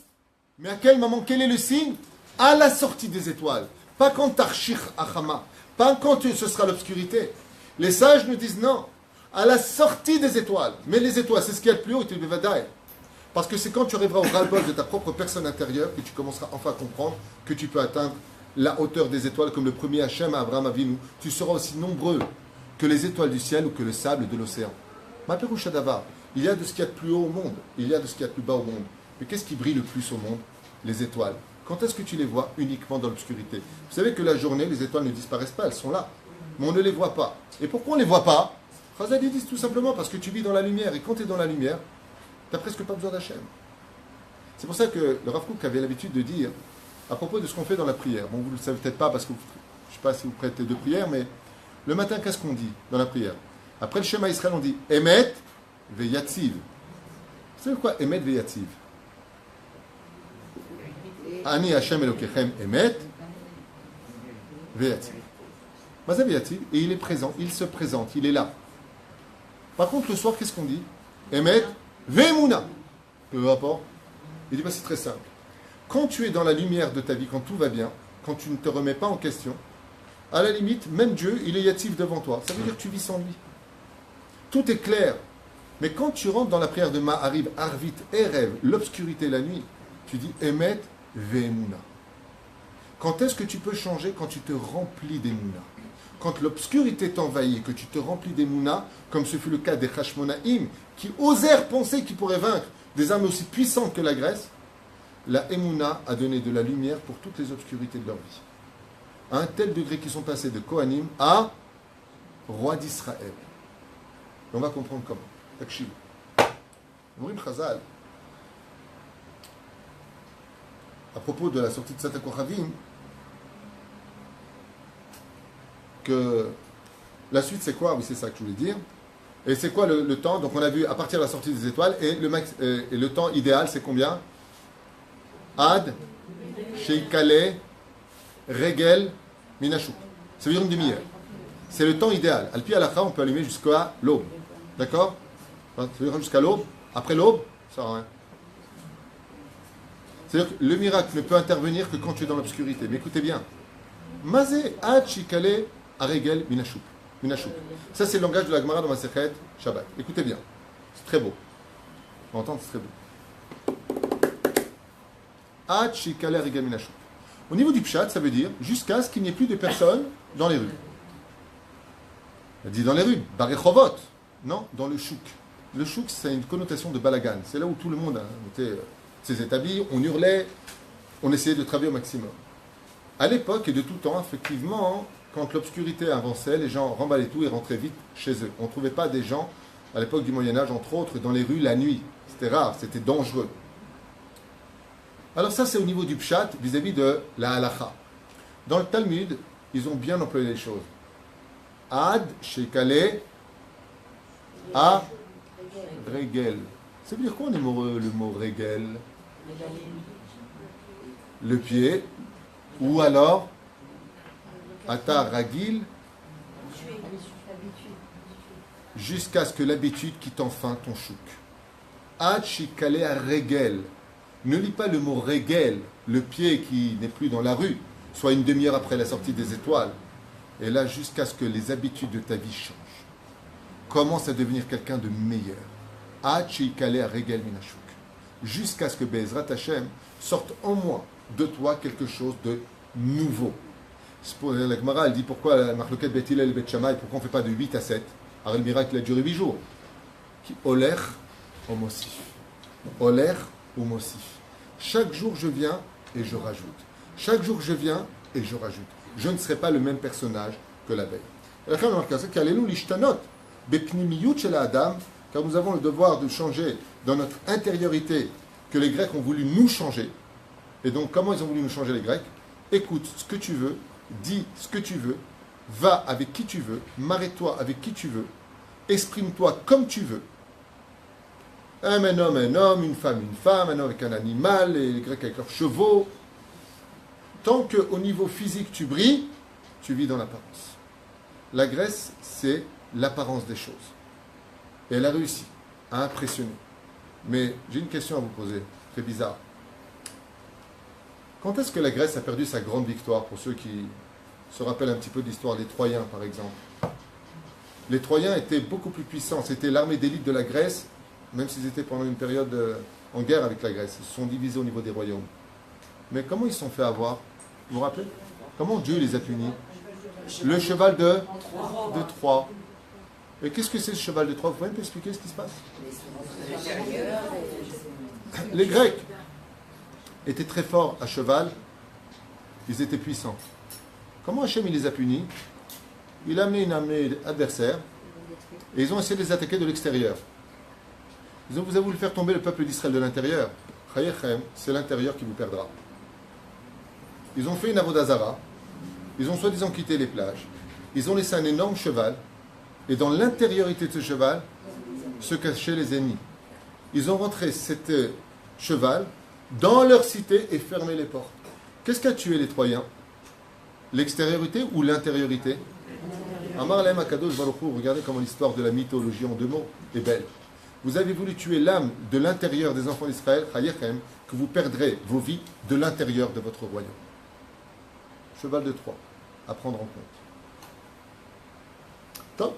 Mais à quel moment? Quel est le signe? À la sortie des étoiles. Pas quand Tarshir Achama. Pas quand ce sera l'obscurité. Les sages nous disent non. À la sortie des étoiles. Mais les étoiles, c'est ce qu'il y a de plus haut, et Bevadaï. Parce que c'est quand tu arriveras au ras-le-bol de ta propre personne intérieure que tu commenceras enfin à comprendre que tu peux atteindre la hauteur des étoiles comme le premier Hachem à Abraham Avinu. Tu seras aussi nombreux que les étoiles du ciel ou que le sable de l'océan. Maperoucha Davar, il y a de ce qu'il y a de plus haut au monde, il y a de ce qu'il y a de plus bas au monde. Mais qu'est-ce qui brille le plus au monde? Les étoiles. Quand est-ce que tu les vois? Uniquement dans l'obscurité. Vous savez que la journée, les étoiles ne disparaissent pas, elles sont là. Mais on ne les voit pas. Et pourquoi on ne les voit pas? Chazal disent tout simplement parce que tu vis dans la lumière. Et quand tu es dans la lumière, Tu n'as presque pas besoin d'Hachem. C'est pour ça que le Rav Kook avait l'habitude de dire, à propos de ce qu'on fait dans la prière, bon, vous ne le savez peut-être pas parce que je ne sais pas si vous prêtez de prière, mais le matin, qu'est-ce qu'on dit dans la prière? Après le Shema Israël, on dit Emet ve'yatziv. Vous savez quoi, Emet ve'yatziv? Ani Hashem Elokechem Emet ve'yatziv. Mazav ve'yatziv, et il est présent, il se présente, il est là. Par contre, le soir, qu'est-ce qu'on dit? Emet ve'emuna. Peu importe. Il dit, c'est très simple. Quand tu es dans la lumière de ta vie, quand tout va bien, quand tu ne te remets pas en question, à la limite, même Dieu, il est yatif devant toi. Ça veut dire que tu vis sans lui. Tout est clair. Mais quand tu rentres dans la prière de Ma'ariv, Arvit, Erev, l'obscurité, la nuit, tu dis Emet ve'emuna. Quand est-ce que tu peux changer? Quand tu te remplis d'Emuna. Quand l'obscurité t'envahit, que tu te remplis d'Emuna, comme ce fut le cas des Hashmonaïm, qui osèrent penser qu'ils pourraient vaincre des armes aussi puissantes que la Grèce, la Emouna a donné de la lumière pour toutes les obscurités de leur vie. À un tel degré qu'ils sont passés de Kohanim à roi d'Israël. On va comprendre comment. Takshib. Mourim Chazal, à propos de la sortie de Sata Kochavim, que la suite c'est quoi? Oui, c'est ça que je voulais dire. Et c'est quoi le temps? Donc on a vu à partir de la sortie des étoiles, et le temps idéal c'est combien? Ad, Sheikale, Regel, Minashuk. Ça veut dire une demi-heure. C'est le temps idéal. Al-Pi Alakha, on peut allumer jusqu'à l'aube. D'accord? Ça veut dire jusqu'à l'aube. Après l'aube, ça sert à rien. C'est-à-dire que le miracle ne peut intervenir que quand tu es dans l'obscurité. Mais écoutez bien. Mazé, Ad, Sheikale, Regel, Minashuk. Ça, c'est le langage de la Gemara dans ma Masechet Shabbat. Écoutez bien. C'est très beau. On entend, c'est très beau. Ad shikale regel minashuk. Au niveau du pshat, ça veut dire jusqu'à ce qu'il n'y ait plus de personnes dans les rues. Elle dit dans les rues, barechovot. Non, dans le chouk. Le chouk, c'est une connotation de balagan. C'est là où tout le monde s'est établi, on hurlait, on essayait de travailler au maximum. À l'époque et de tout temps, effectivement, quand l'obscurité avançait, les gens remballaient tout et rentraient vite chez eux. On ne trouvait pas des gens, à l'époque du Moyen-Âge, entre autres, dans les rues la nuit. C'était rare, c'était dangereux. Alors ça, c'est au niveau du pshat vis-à-vis de la halacha. Dans le Talmud, ils ont bien employé les choses. Ad, shekale, a, regel. Ça veut dire quoi le mot regel? Le pied, ou alors Ata ragil, jusqu'à ce que l'habitude quitte enfin ton chouk. Ad shikale a regel. Ne lis pas le mot regel, le pied qui n'est plus dans la rue, soit une demi-heure après la sortie des étoiles. Et là, jusqu'à ce que les habitudes de ta vie changent. Commence à devenir quelqu'un de meilleur. Ad shikale a regel minashuk. Jusqu'à ce que Be'ezrat Hashem sorte en moi de toi quelque chose de nouveau. La Gemara, elle dit pourquoi la Marloquet Bet Hillel et Bet Shammai, pourquoi on ne fait pas de 8 à 7? Alors le miracle a duré 8 jours. Qui Oler ou Mosif. Oler ou Mosif. Chaque jour je viens et je rajoute. Chaque jour je viens et je rajoute. Je ne serai pas le même personnage que la veille. Car nous avons le devoir de changer dans notre intériorité que les Grecs ont voulu nous changer. Et donc comment ils ont voulu nous changer les Grecs? Écoute ce que tu veux, dis ce que tu veux, va avec qui tu veux, marie-toi avec qui tu veux, exprime-toi comme tu veux. Un homme, une femme, un homme avec un animal, et les Grecs avec leurs chevaux. Tant qu'au niveau physique tu brilles, tu vis dans l'apparence. La Grèce, c'est l'apparence des choses. Et elle a réussi à impressionner. Mais j'ai une question à vous poser, très bizarre. Quand est-ce que la Grèce a perdu sa grande victoire, pour ceux qui se rappellent un petit peu de l'histoire des Troyens, par exemple? Les Troyens étaient beaucoup plus puissants. C'était l'armée d'élite de la Grèce, même s'ils étaient pendant une période en guerre avec la Grèce. Ils se sont divisés au niveau des royaumes. Mais comment ils se sont fait avoir? Vous vous rappelez? Comment Dieu les a punis? Le cheval de Troie. Et qu'est-ce que c'est ce cheval de Troie? Vous pouvez me expliquer ce qui se passe? Les Grecs étaient très forts à cheval, ils étaient puissants. Comment Hachem il les a punis? Il a amené une armée adversaire et ils ont essayé de les attaquer de l'extérieur. Ils ont vous avez voulu faire tomber le peuple d'Israël de l'intérieur. Chayechem, c'est l'intérieur qui vous perdra. Ils ont fait une avodazara. Ils ont soi-disant quitté les plages. Ils ont laissé un énorme cheval. Et dans l'intériorité de ce cheval, se cachaient les ennemis. Ils ont rentré cet cheval dans leur cité et fermé les portes. Qu'est-ce qui a tué les Troyens? L'extériorité ou l'intériorité? Amar Lahem Akadosh Baruch Hu, regardez comment l'histoire de la mythologie en deux mots est belle. Vous avez voulu tuer l'âme de l'intérieur des enfants d'Israël, Chayechem, que vous perdrez vos vies de l'intérieur de votre royaume. Cheval de Troie, à prendre en compte. Top.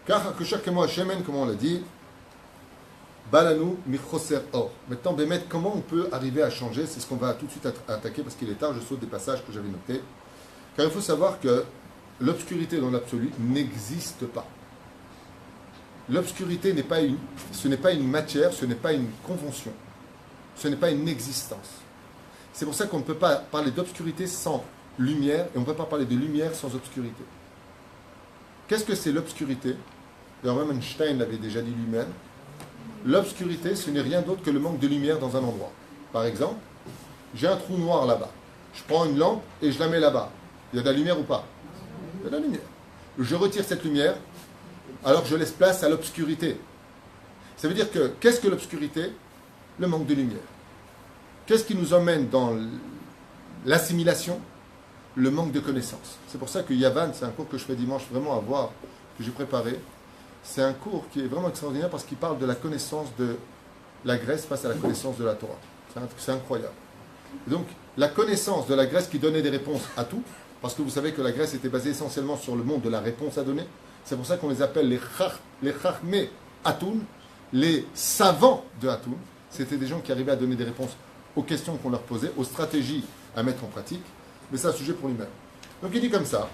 Car que chaque mois, Shemen, comme on l'a dit, Balanu Michoser Or. Maintenant, Bémet, comment on peut arriver à changer? C'est ce qu'on va tout de suite attaquer parce qu'il est tard, je saute des passages que j'avais notés. Car il faut savoir que l'obscurité dans l'absolu n'existe pas. L'obscurité ce n'est pas une matière, ce n'est pas une convention, ce n'est pas une existence. C'est pour ça qu'on ne peut pas parler d'obscurité sans lumière et on ne peut pas parler de lumière sans obscurité. Qu'est-ce que c'est l'obscurité? D'ailleurs, même Einstein l'avait déjà dit lui-même. L'obscurité, ce n'est rien d'autre que le manque de lumière dans un endroit. Par exemple, j'ai un trou noir là-bas. Je prends une lampe et je la mets là-bas. Il y a de la lumière ou pas? Il y a de la lumière. Je retire cette lumière, alors je laisse place à l'obscurité. Ça veut dire que, qu'est-ce que l'obscurité? Le manque de lumière. Qu'est-ce qui nous emmène dans l'assimilation? Le manque de connaissances. C'est pour ça que Yavan, c'est un cours que je fais dimanche vraiment à voir, que j'ai préparé. C'est un cours qui est vraiment extraordinaire parce qu'il parle de la connaissance de la Grèce face à la connaissance de la Torah. C'est incroyable. Et donc, la connaissance de la Grèce qui donnait des réponses à tout, parce que vous savez que la Grèce était basée essentiellement sur le monde de la réponse à donner. C'est pour ça qu'on les appelle les Chachmé Atoun, les savants de Atoun. C'était des gens qui arrivaient à donner des réponses aux questions qu'on leur posait, aux stratégies à mettre en pratique. Mais c'est un sujet pour lui-même. Donc il dit comme ça,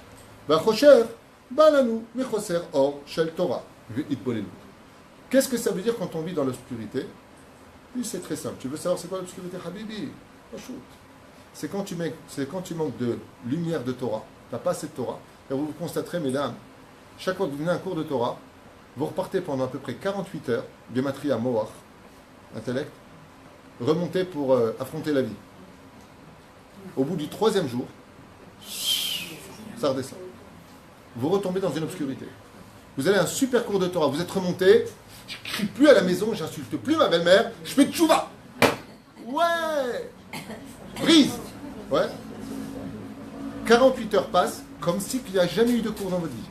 qu'est-ce que ça veut dire quand on vit dans l'obscurité? Puis c'est très simple. Tu veux savoir c'est quoi l'obscurité, Habibi? C'est quand tu manques de lumière de Torah. Tu n'as pas assez de Torah. Et vous constaterez, mesdames, chaque fois que vous venez à un cours de Torah, vous repartez pendant à peu près 48 heures, Gematria Moach, intellect, remontez pour affronter la vie. Au bout du 3e jour, ça redescend. Vous retombez dans une obscurité. Vous avez un super cours de Torah, vous êtes remonté, je ne crie plus à la maison, j'insulte plus ma belle-mère, je fais tchouva. Ouais. Brise. Ouais. 48 heures passent comme si il n'y a jamais eu de cours dans votre vie.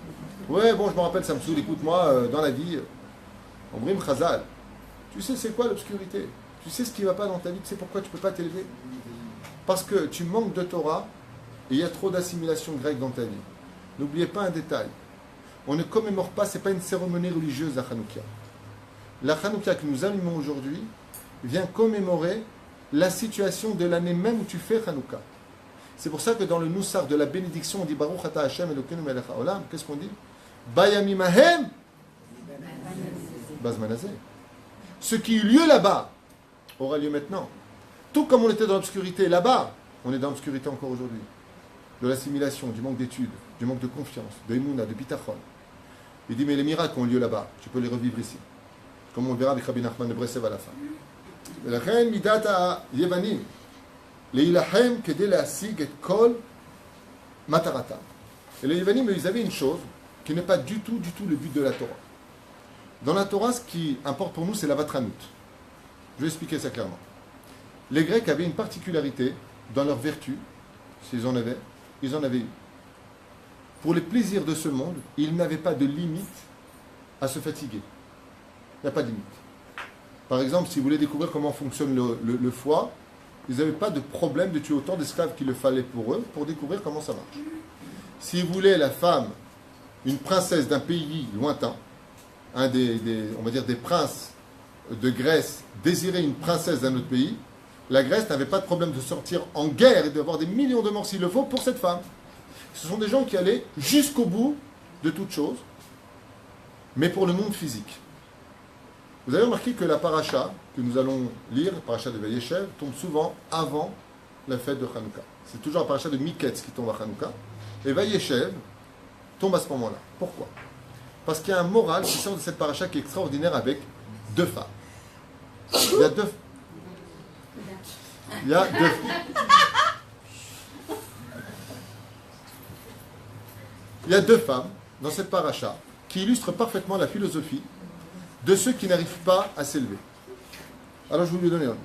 Ouais, bon, je me rappelle, ça me saoule, écoute-moi, dans la vie, on brime Chazal. Tu sais c'est quoi l'obscurité? Tu sais ce qui ne va pas dans ta vie, tu sais pourquoi tu ne peux pas t'élever? Parce que tu manques de Torah et il y a trop d'assimilation grecque dans ta vie. N'oubliez pas un détail. On ne commémore pas, ce n'est pas une cérémonie religieuse la Hanouka. La Hanouka que nous allumons aujourd'hui vient commémorer la situation de l'année même où tu fais Hanouka. C'est pour ça que dans le Noussar de la bénédiction, on dit Baruch Ata Hashem Elokeinu Melech Haolam. Qu'est-ce qu'on dit? Bayamim Ahem Bazmanazeh. Ce qui eut lieu là-bas aura lieu maintenant. Tout comme on était dans l'obscurité là-bas, on est dans l'obscurité encore aujourd'hui. De l'assimilation, du manque d'études, du manque de confiance, de Emouna, de Bitachon. Il dit, mais les miracles ont lieu là-bas, tu peux les revivre ici. Comme on le verra avec Rabbi Nachman de Breslev à la fin. ולכן מידת היוונים להילחם כדי להשיג את כל מטרתם. Et les Yévanim, ils avaient une chose qui n'est pas du tout le but de la Torah. Dans la Torah, ce qui importe pour nous, c'est la Vatranut. Je vais expliquer ça clairement. Les Grecs avaient une particularité dans leur vertu, s'ils en avaient, ils en avaient eu. Pour les plaisirs de ce monde, ils n'avaient pas de limite à se fatiguer. Il n'y a pas de limite. Par exemple, si vous voulez découvrir comment fonctionne le foie, ils n'avaient pas de problème de tuer autant d'esclaves qu'il le fallait pour eux, pour découvrir comment ça marche. Si vous voulez la femme, une princesse d'un pays lointain, on va dire des princes de Grèce désiraient une princesse d'un autre pays, la Grèce n'avait pas de problème de sortir en guerre et d'avoir des millions de morts s'il le faut pour cette femme. Ce sont des gens qui allaient jusqu'au bout de toute chose, mais pour le monde physique. Vous avez remarqué que la paracha que nous allons lire, la paracha de Vayeshev, tombe souvent avant la fête de Hanouka. C'est toujours la paracha de Miketz qui tombe à Hanouka. Et Vayeshev tombe à ce moment-là. Pourquoi? Parce qu'il y a un moral qui sort de cette paracha qui est extraordinaire avec deux femmes. Il y a deux. Il y a deux. Il y a deux femmes dans cette paracha qui illustrent parfaitement la philosophie de ceux qui n'arrivent pas à s'élever. Alors je vais vous lui donner un nom.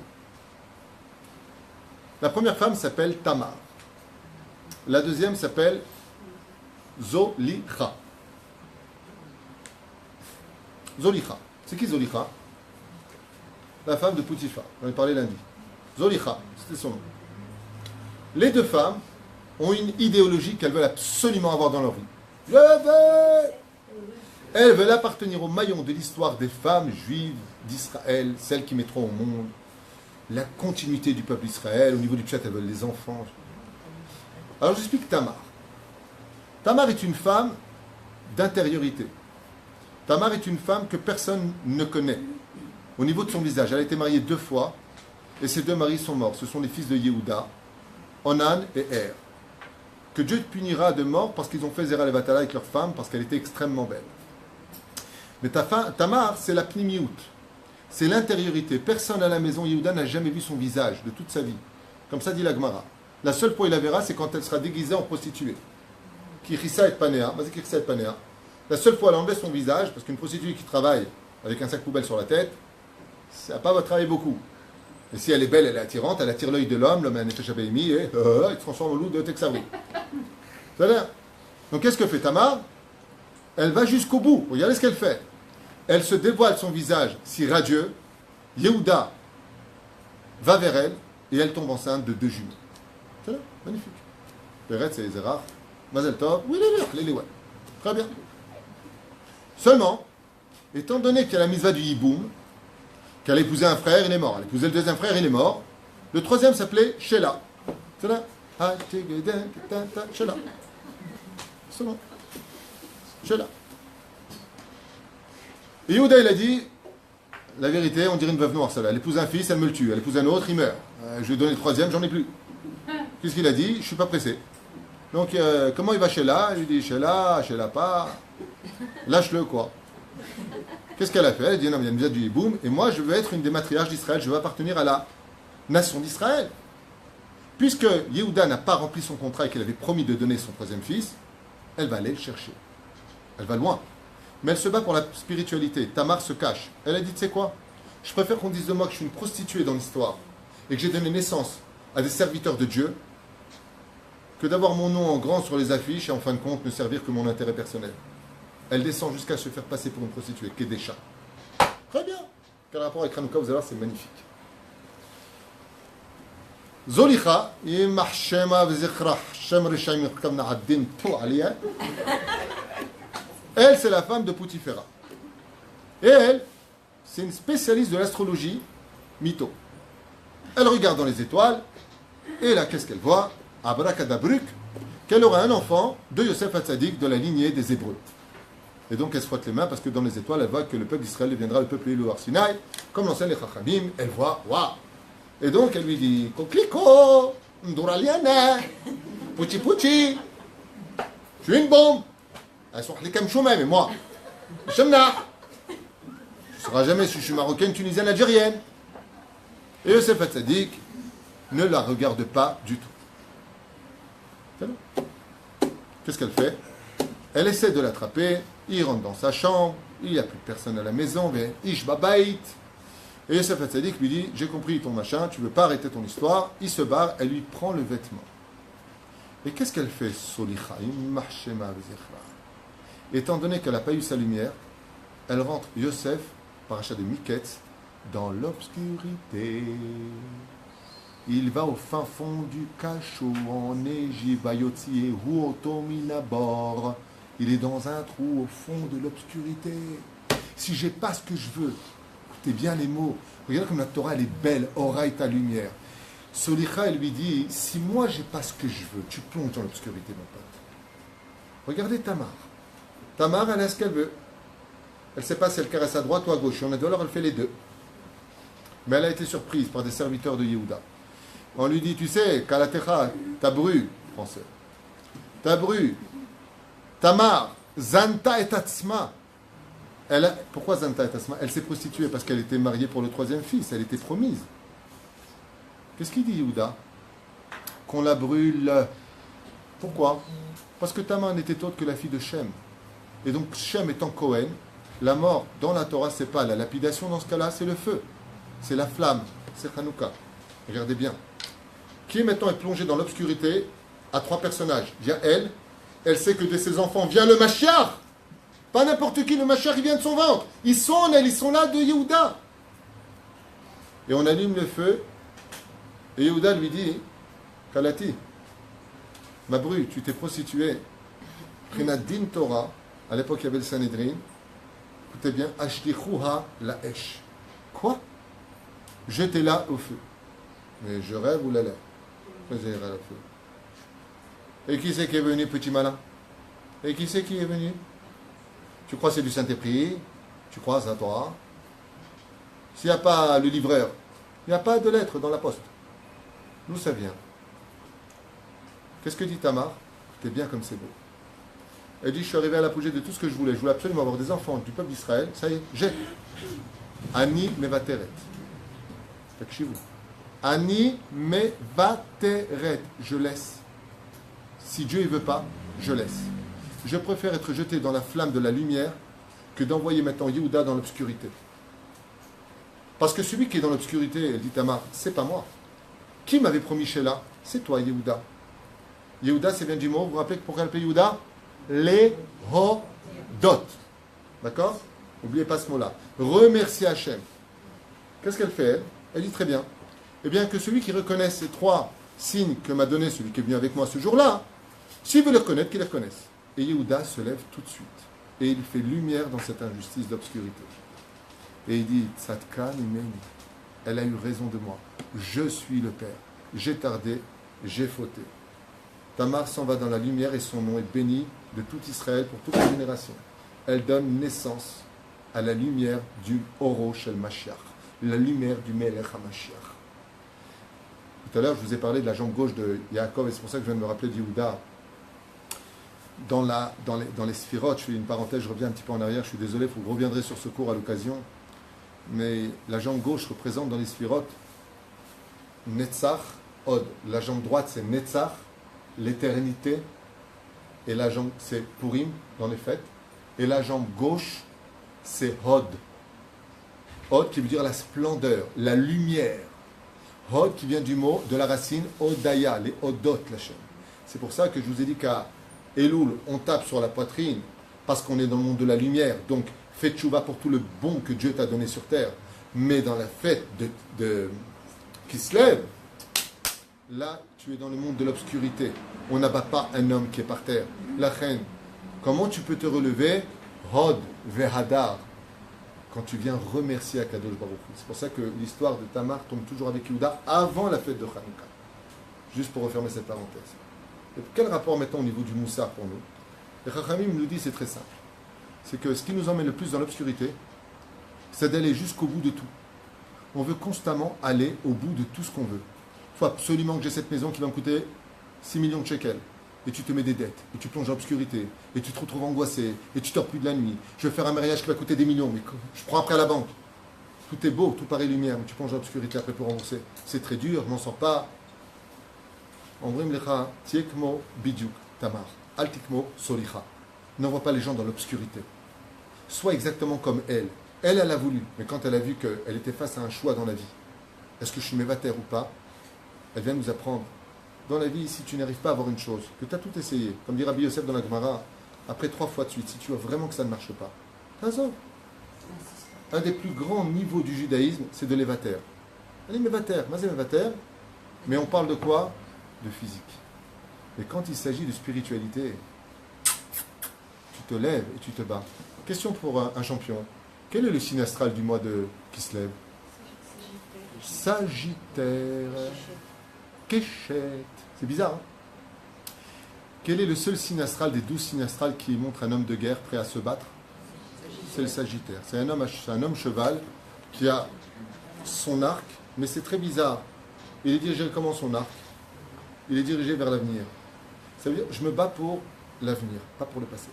La première femme s'appelle Tamar. La deuxième s'appelle Zolicha. Zolicha. C'est qui Zolicha? La femme de Potiphar. J'en ai parlé lundi. Zolicha, c'était son nom. Les deux femmes ont une idéologie qu'elles veulent absolument avoir dans leur vie. Je veux. Elles veulent appartenir au maillon de l'histoire des femmes juives d'Israël, celles qui mettront au monde la continuité du peuple d'Israël. Au niveau du pshat, elles veulent les enfants. Alors j'explique Tamar. Tamar est une femme d'intériorité. Tamar est une femme que personne ne connaît. Au niveau de son visage, elle a été mariée 2 fois et ses 2 maris sont morts. Ce sont les fils de Yehuda, Onan et Er. Que Dieu punira de mort parce qu'ils ont fait Zera Levatala avec leur femme parce qu'elle était extrêmement belle. Mais Tamar, c'est la pnimiout. C'est l'intériorité. Personne à la maison, Yehuda n'a jamais vu son visage de toute sa vie. Comme ça dit la Gemara. La seule fois où il la verra, c'est quand elle sera déguisée en prostituée. Kirissa et Panea. Vas-y, Kirissa et Panea. La seule fois où elle enlève son visage, parce qu'une prostituée qui travaille avec un sac poubelle sur la tête, ça n'a pas travailler beaucoup. Et si elle est belle, elle est attirante, elle attire l'œil de l'homme a un effet Chabéimi et il se transforme en loup de Texaoui. C'est-à-dire. Donc qu'est-ce que fait Tamar? Elle va jusqu'au bout. Regardez ce qu'elle fait. Elle se dévoile son visage si radieux. Yehuda va vers elle et elle tombe enceinte de 2 jumeaux. C'est là, magnifique. Péret, c'est les erreurs. Mazel Tov. Oui, les ouais. Très bien. Seulement, étant donné qu'il y a la mitzvah du Yiboum, qu'elle a épousé un frère, il est mort. Elle a épousé le deuxième frère, il est mort. Le troisième s'appelait Sheila. C'est là. Sheila. C'est bon. Sheila. Et Yehuda, il a dit, la vérité, on dirait une veuve noire, celle-là. Elle épouse un fils, elle me le tue. Elle épouse un autre, il meurt. Je lui ai donné le troisième, j'en ai plus. Qu'est-ce qu'il a dit? Je ne suis pas pressé. Donc, comment il va Sheila? Il lui dit, Sheila pas. Lâche-le, quoi. Qu'est-ce qu'elle a fait? Elle a dit, non, mais il y a une visage du Yiboum, et moi, je veux être une des matriarches d'Israël, je veux appartenir à la nation d'Israël. Puisque Yehuda n'a pas rempli son contrat et qu'elle avait promis de donner son troisième fils, elle va aller le chercher. Elle va loin. Mais elle se bat pour la spiritualité. Tamar se cache. Elle a dit, tu sais quoi? Je préfère qu'on dise de moi que je suis une prostituée dans l'histoire et que j'ai donné naissance à des serviteurs de Dieu que d'avoir mon nom en grand sur les affiches et en fin de compte ne servir que mon intérêt personnel. Elle descend jusqu'à se faire passer pour une prostituée, qui est des chats. Très bien. Quel rapport avec Hanouka, vous allez voir, c'est magnifique. Zolicha, elle, c'est la femme de Poutifera. Et elle, c'est une spécialiste de l'astrologie, mytho. Elle regarde dans les étoiles, et là, qu'est-ce qu'elle voit? Abracadabruk, qu'elle aura un enfant de Yosef Hatzadik de la lignée des Hébreux. Et donc elle se frotte les mains parce que dans les étoiles, elle voit que le peuple d'Israël deviendra le peuple élu au Sinaï, comme l'enseignent les Chachamim, elle voit, waouh! Et donc elle lui dit, Kokliko, Nduraliana, Puchi Puchi, je suis une bombe. Elles sont les Kamchoumé, mais moi, Chemna, je ne saurai jamais si je suis marocaine, tunisienne, algérienne. Et Yosef Hatzadik ne la regarde pas du tout. Qu'est-ce qu'elle fait? Elle essaie de l'attraper, il rentre dans sa chambre, il n'y a plus personne à la maison, mais Ish Babait. Et Yosef Hatzadik lui dit, j'ai compris ton machin, tu ne veux pas arrêter ton histoire. Il se barre, elle lui prend le vêtement. Et qu'est-ce qu'elle fait? Étant donné qu'elle n'a pas eu sa lumière, elle rentre Yosef, paracha de Miketz, dans l'obscurité. Il va au fin fond du cachot en Égypte, il est dans un trou au fond de l'obscurité. Si j'ai pas ce que je veux, écoutez bien les mots. Regardez comme la Torah elle est belle, aura et ta lumière. Solicha, elle lui dit, si moi j'ai pas ce que je veux, tu plonges dans l'obscurité, mon pote. Regardez Tamar. Tamar, elle a ce qu'elle veut. Elle ne sait pas si elle caresse à droite ou à gauche. On a deux, alors elle fait les deux. Mais elle a été surprise par des serviteurs de Yehuda. On lui dit, tu sais, Kalatecha, Tabru, français. Tabru, Tamar, Zanta et Tatsma. Pourquoi Zanta et Asma? Elle s'est prostituée parce qu'elle était mariée pour le troisième fils, elle était promise. Qu'est-ce qu'il dit Yehuda? Qu'on la brûle. Pourquoi? Parce que Tamar n'était autre que la fille de Shem. Et donc Shem étant Cohen, la mort dans la Torah, c'est pas la lapidation dans ce cas-là, c'est le feu. C'est la flamme, c'est Hanouka. Regardez bien. Qui maintenant est plongé dans l'obscurité à trois personnages. Il y a elle sait que de ses enfants vient le Mashiach. Pas n'importe qui, le Mashiach, il vient de son ventre. Ils sont en elle, ils sont là de Yehuda. Et on allume le feu, et Yehuda lui dit, Kalati, ma bru, tu t'es prostituée. Prenat din Torah, à l'époque il y avait le Sanhedrin, écoutez bien, Ashlichuha la esh. Quoi? Jetez-la au feu. Mais je rêve ou la lève? Faisez au feu. Et qui c'est qui est venu, petit malin? Et qui c'est qui est venu? Tu crois que c'est du Saint-Esprit? Tu crois à Torah? S'il n'y a pas le livreur, il n'y a pas de lettre dans la poste. D'où ça vient? Qu'est-ce que dit Tamar? T'es bien comme c'est beau. Elle dit, je suis arrivé à l'apogée de tout ce que je voulais. Je voulais absolument avoir des enfants du peuple d'Israël. Ça y est, j'ai. Ani mevateret. Fait que chez vous. Ani mevateret. Je laisse. Si Dieu ne veut pas, je laisse. Je préfère être jeté dans la flamme de la lumière que d'envoyer maintenant Yehuda dans l'obscurité. Parce que celui qui est dans l'obscurité, elle dit Tamar, c'est pas moi. Qui m'avait promis Sheila? C'est toi, Yehuda. Yehuda, c'est bien du mot. Vous vous rappelez pourquoi elle appelle Yehuda? Les hodot. D'accord? N'oubliez pas ce mot-là. Remercier Hachem. Qu'est-ce qu'elle fait, elle? Elle dit très bien. Eh bien, que celui qui reconnaît ces trois signes que m'a donné celui qui est venu avec moi ce jour-là, s'il veut les reconnaître, qu'il les reconnaisse. Et Yehuda se lève tout de suite. Et il fait lumière dans cette injustice d'obscurité. Et il dit, Tzadka nimeni. Elle a eu raison de moi. Je suis le Père. J'ai tardé, j'ai fauté. Tamar s'en va dans la lumière et son nom est béni de tout Israël pour toutes les générations. Elle donne naissance à la lumière du Oro Shel Mashiach, la lumière du Melech HaMashiach. Tout à l'heure, je vous ai parlé de la jambe gauche de Yaakov, et c'est pour ça que je viens de me rappeler d'Yehuda. Dans les sphirotes, je fais une parenthèse, je reviens un petit peu en arrière, je suis désolé, vous reviendrez sur ce cours à l'occasion. Mais la jambe gauche représente dans les sphirotes Netzach, Od. La jambe droite, c'est Netzach, l'éternité, et la jambe, c'est Purim, dans les fêtes, et la jambe gauche, c'est Hod. Hod qui veut dire la splendeur, la lumière. Hod qui vient du mot, de la racine Odaya, les Odot, la chaîne. C'est pour ça que je vous ai dit qu'à Elul, on tape sur la poitrine, parce qu'on est dans le monde de la lumière, donc fais tchouva pour tout le bon que Dieu t'a donné sur terre. Mais dans la fête qui se lève, là, tu es dans le monde de l'obscurité. On n'abat pas un homme qui est par terre. La reine, comment tu peux te relever? Hod vehadar. Quand tu viens remercier Akadosh Baruch Hu. C'est pour ça que l'histoire de Tamar tombe toujours avec Yehuda avant la fête de Hanouka. Juste pour refermer cette parenthèse. Et quel rapport mettons au niveau du Moussar pour nous? Les Chachamim nous dit c'est très simple. C'est que ce qui nous emmène le plus dans l'obscurité, c'est d'aller jusqu'au bout de tout. On veut constamment aller au bout de tout ce qu'on veut. Il faut absolument que j'ai cette maison qui va me coûter 6 millions de shekels. Et tu te mets des dettes, et tu plonges dans l'obscurité, et tu te retrouves angoissé, et tu dors plus de la nuit. Je vais faire un mariage qui va coûter des millions, mais je prends après à la banque. Tout est beau, tout paraît lumière, mais tu plonges dans l'obscurité après pour rembourser. C'est très dur, on n'en sort pas. Omrim lecha tiekmo bidjuk tamar, altikmo solicha. N'envoie pas les gens dans l'obscurité. Sois exactement comme elle. Elle a voulu, mais quand elle a vu qu'elle était face à un choix dans la vie, est-ce que je suis mévater ou pas? Elle vient nous apprendre. Dans la vie, si tu n'arrives pas à avoir une chose, que tu as tout essayé, comme dit Rabbi Yosef dans la Gemara, après 3 fois de suite, si tu vois vraiment que ça ne marche pas, raison. Un des plus grands niveaux du judaïsme, c'est de l'évater. Elle est mévater, mais on parle de quoi? De physique. Mais quand il s'agit de spiritualité, tu te lèves et tu te bats. Question pour un champion. Quel est le signe astral du mois qui se lève? Sagittaire. Kéchet. C'est bizarre, hein? Quel est le seul signe astral des 12 signes astrales qui montre un homme de guerre prêt à se battre? C'est le Sagittaire. C'est un homme cheval qui a son arc, mais c'est très bizarre. Il est dirigé comment son arc? Il est dirigé vers l'avenir. Ça veut dire, je me bats pour l'avenir, pas pour le passé.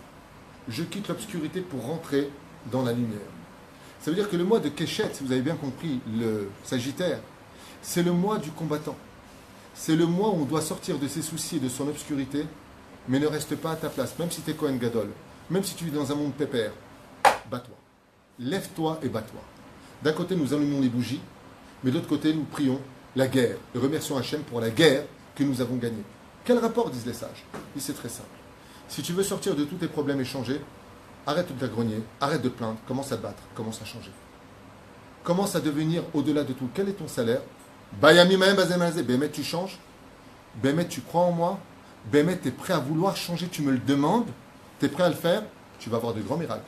Je quitte l'obscurité pour rentrer dans la lumière. Ça veut dire que le mois de Keshet, si vous avez bien compris, le Sagittaire, c'est le mois du combattant. C'est le mois où on doit sortir de ses soucis et de son obscurité, mais ne reste pas à ta place, même si tu es Kohen Gadol, même si tu vis dans un monde pépère, bats-toi. Lève-toi et bats-toi. D'un côté, nous allumons les bougies, mais de l'autre côté, nous prions la guerre. Et remercions Hachem pour la guerre que nous avons gagnée. Quel rapport, disent les sages? Et c'est très simple. Si tu veux sortir de tous tes problèmes et changer, arrête de t'agrogner, arrête de te plaindre, commence à te battre, commence à changer. Commence à devenir au-delà de tout. Quel est ton salaire? Bémet, tu changes. Bémet, tu crois en moi. Bémet, tu es prêt à vouloir changer, tu me le demandes. Tu es prêt à le faire, tu vas avoir de grands miracles.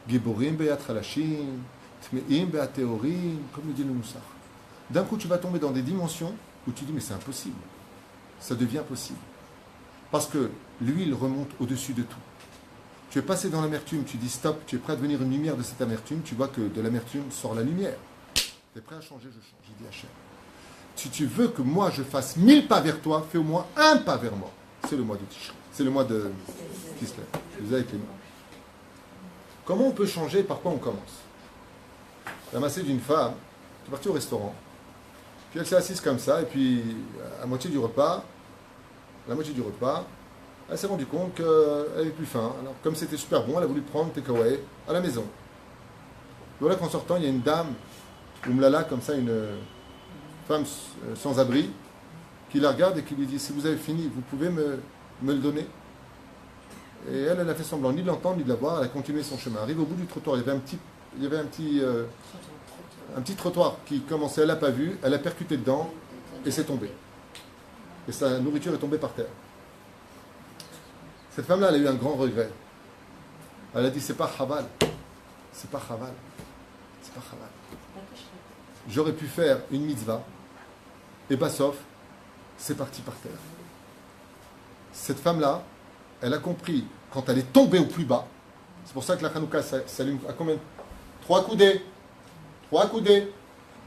Giborim be'at chalashim, tme'im be'at teorim, comme le dit le Moussar. D'un coup, tu vas tomber dans des dimensions où tu dis, mais c'est impossible. Ça devient possible. Parce que l'huile remonte au-dessus de tout. Tu es passé dans l'amertume, tu dis stop, tu es prêt à devenir une lumière de cette amertume, tu vois que de l'amertume sort la lumière. Tu es prêt à changer, je change. J'ai dit Hachem. Si tu veux que moi je fasse 1000 pas vers toi, fais au moins un pas vers moi. C'est le mois de Tishrei. C'est le mois de Kislev. Je vous ai avec les mains. Comment on peut changer? Par quoi on commence? La massée d'une femme qui est partie au restaurant. Puis elle s'est assise comme ça, et puis à moitié du repas, elle s'est rendue compte qu'elle n'avait plus faim. Alors, comme c'était super bon, elle a voulu prendre takeaway à la maison. Voilà qu'en sortant, il y a une dame, Oumlala, comme ça, une femme sans abri, qui la regarde et qui lui dit, si vous avez fini, vous pouvez me le donner? Et elle a fait semblant ni de l'entendre, ni de la voir, elle a continué son chemin. Arrive au bout du trottoir, il y avait un petit trottoir qui commençait, elle n'a pas vu, elle a percuté dedans et c'est tombé. Et sa nourriture est tombée par terre. Cette femme-là, elle a eu un grand regret. Elle a dit, c'est pas Chaval. C'est pas Chaval. C'est pas Chaval. J'aurais pu faire une mitzvah, et Bassof, c'est parti par terre. Cette femme-là, elle a compris, quand elle est tombée au plus bas, c'est pour ça que la Hanouka s'allume à combien? 3 coudées. 3 coudées.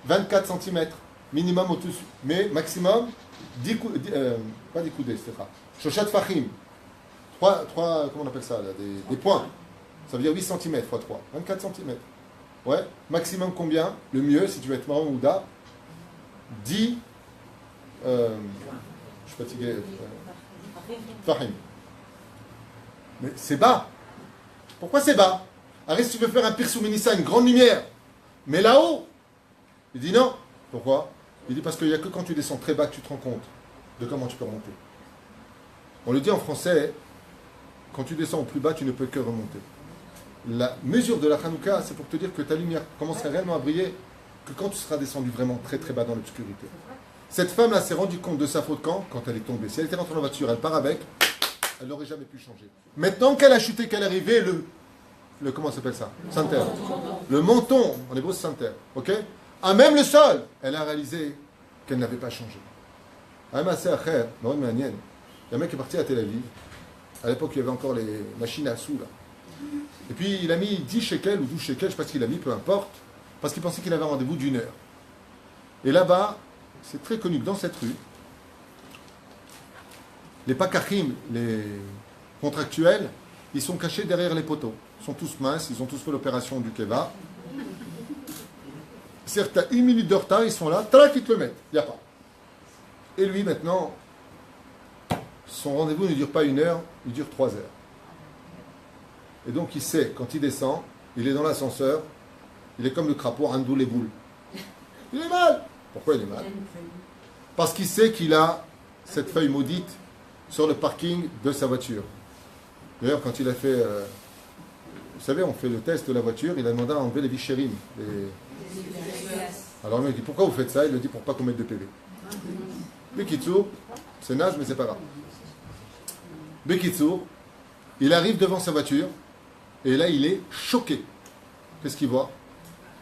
24 cm. Minimum au-dessus. Mais maximum, 10 coudées. Pas 10 coudées, c'est ça. Shoshat Fahim. 3, comment on appelle ça là, des points. Ça veut dire 8 cm x 3. 24 cm. Ouais. Maximum combien? Le mieux, si tu veux être marron ou da, 10. Je suis fatigué. Fahim. Mais c'est bas. Pourquoi c'est bas? Arrête, si tu veux faire un Pirsou Minissa, une grande lumière. Mais là-haut. Il dit non. Pourquoi? Il dit parce qu'il n'y a que quand tu descends très bas que tu te rends compte de comment tu peux remonter. On le dit en français, quand tu descends au plus bas, tu ne peux que remonter. La mesure de la Hanouka, c'est pour te dire que ta lumière commencera réellement à briller que quand tu seras descendu vraiment très très bas dans l'obscurité. Cette femme-là s'est rendue compte de sa faute quand elle est tombée. Si elle était rentrée dans la voiture, elle part avec, elle n'aurait jamais pu changer. Maintenant qu'elle a chuté, qu'elle est arrivée, le comment ça s'appelle ça? Santerre. Le menton, en hébreu c'est Santerre. Ok? Ah, même le sol, elle a réalisé qu'elle n'avait pas changé. Il y a un mec qui est parti à Tel Aviv. À l'époque, il y avait encore les machines à sous là. Et puis il a mis 10 shekels ou 12 shekels, je ne sais pas ce qu'il a mis, peu importe, parce qu'il pensait qu'il avait un rendez-vous d'1 heure. Et là-bas, c'est très connu que dans cette rue, les pakachim, les contractuels, ils sont cachés derrière les poteaux. Ils sont tous minces, ils ont tous fait l'opération du keva. Certes, à 1 minute de retard, ils sont là, tac, ils te le mettent. Il n'y a pas. Et lui, maintenant, son rendez-vous ne dure pas 1 heure, il dure 3 heures. Et donc, il sait, quand il descend, il est dans l'ascenseur, il est comme le crapaud, Randou les boules. Il est mal. Pourquoi il est mal? Parce qu'il sait qu'il a cette feuille maudite sur le parking de sa voiture. D'ailleurs, quand il a fait... vous savez, on fait le test de la voiture, il a demandé à enlever les vichérim. Alors, le mec dit, pourquoi vous faites ça? Il le dit, pour pas qu'on mette de PV. Bekitsour, c'est naze, mais c'est pas grave. Bekitsour, il arrive devant sa voiture, et là, il est choqué. Qu'est-ce qu'il voit?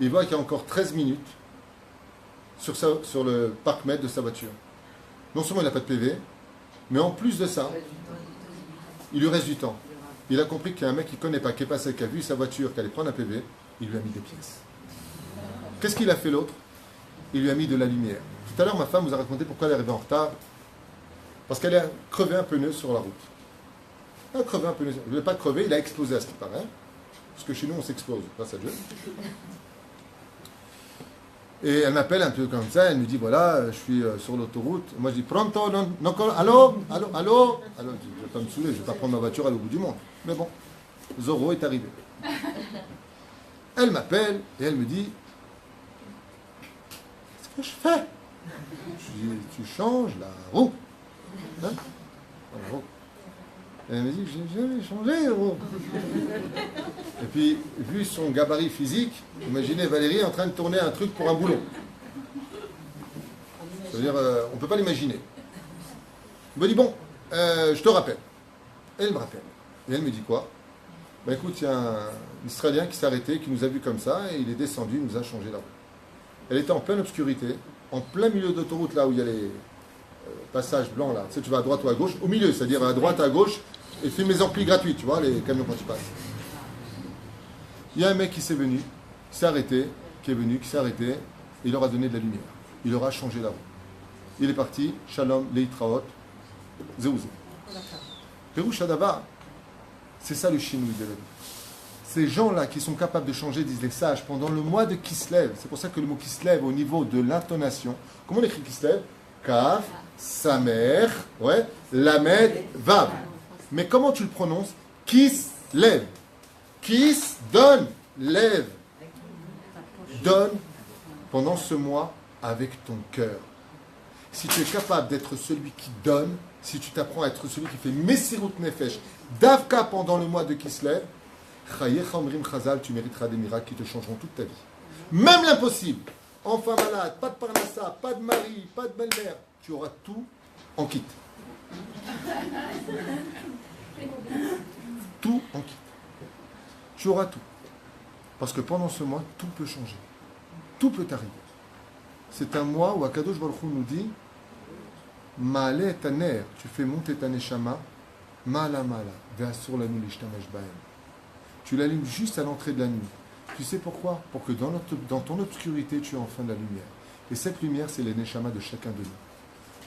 Il voit qu'il y a encore 13 minutes sur le parc-mètre de sa voiture. Non seulement il n'a pas de PV, mais en plus de ça, il lui reste du temps. Il a compris qu'il y a un mec qui ne connaît pas, qui est passé, qui a vu sa voiture, qui allait prendre un PV, il lui a mis des pièces. Qu'est-ce qu'il a fait l'autre? Il lui a mis de la lumière. Tout à l'heure, ma femme vous a raconté pourquoi elle est arrivée en retard. Parce qu'elle a crevé un pneu sur la route. Elle a crevé un pneu. Il ne voulait pas crever, il a explosé à ce qui paraît. parce que chez nous on s'explose, grâce à Dieu. Et elle m'appelle un peu comme ça, elle me dit voilà, je suis sur l'autoroute. Moi je dis pronto, allô, allô. Je ne vais pas me saouler, je ne vais pas prendre ma voiture à l'au bout du monde. Mais bon, Zorro est arrivé. Elle m'appelle et elle me dit qu'est-ce que je fais? Je dis tu changes la roue. Hein? La roue. Et elle me dit j'ai jamais changé la roue. Et puis, vu son gabarit physique, imaginez Valérie en train de tourner un truc pour un boulon. C'est-à-dire, on ne peut pas l'imaginer. Elle me dit, bon, je te rappelle. Elle me rappelle. Et elle me dit quoi? Ben écoute, il y a un Israélien qui s'est arrêté, qui nous a vus comme ça, et il est descendu, il nous a changé la roue. Elle était en pleine obscurité, en plein milieu d'autoroute, là où il y a les passages blancs, là. Tu sais, tu vas à droite ou à gauche, au milieu, c'est-à-dire à droite, à gauche, et fais mes amplis gratuits, tu vois, les camions quand tu passes. Il y a un mec qui s'est venu, qui s'est arrêté, qui s'est arrêté, et il leur a donné de la lumière. Il leur a changé la roue. Il est parti, Shalom, Leitraot, Zeouzé. Pérou Shadava, c'est ça le chinois de la vie. Ces gens-là qui sont capables de changer, disent les sages, pendant le mois de Kislev, c'est pour ça que le mot Kislev, au niveau de l'intonation, comment on écrit Kislev? Kaf, Samer, ouais, Lamed, Vav. Mais comment tu le prononces? Kislev. Kis, donne, lève. Donne pendant ce mois avec ton cœur. Si tu es capable d'être celui qui donne, si tu t'apprends à être celui qui fait Messirut Nefesh, Davka pendant le mois de Kislev, Chayecha Omrim Chazal, tu mériteras des miracles qui te changeront toute ta vie. Même l'impossible, enfant malade, pas de parnassa, pas de mari, pas de belle-mère, tu auras tout en kit. Tout en kit. Tu auras tout. Parce que pendant ce mois, tout peut changer. Tout peut arriver. C'est un mois où Akadosh Baruch Hu nous dit Ma'ale taner, tu fais monter ta neshama, mala mala, ve'asur lanu lishtamash ba'em. Tu l'allumes juste à l'entrée de la nuit. Tu sais pourquoi? Pour que dans ton obscurité, tu aies enfin de la lumière. Et cette lumière, c'est les neshama de chacun de nous.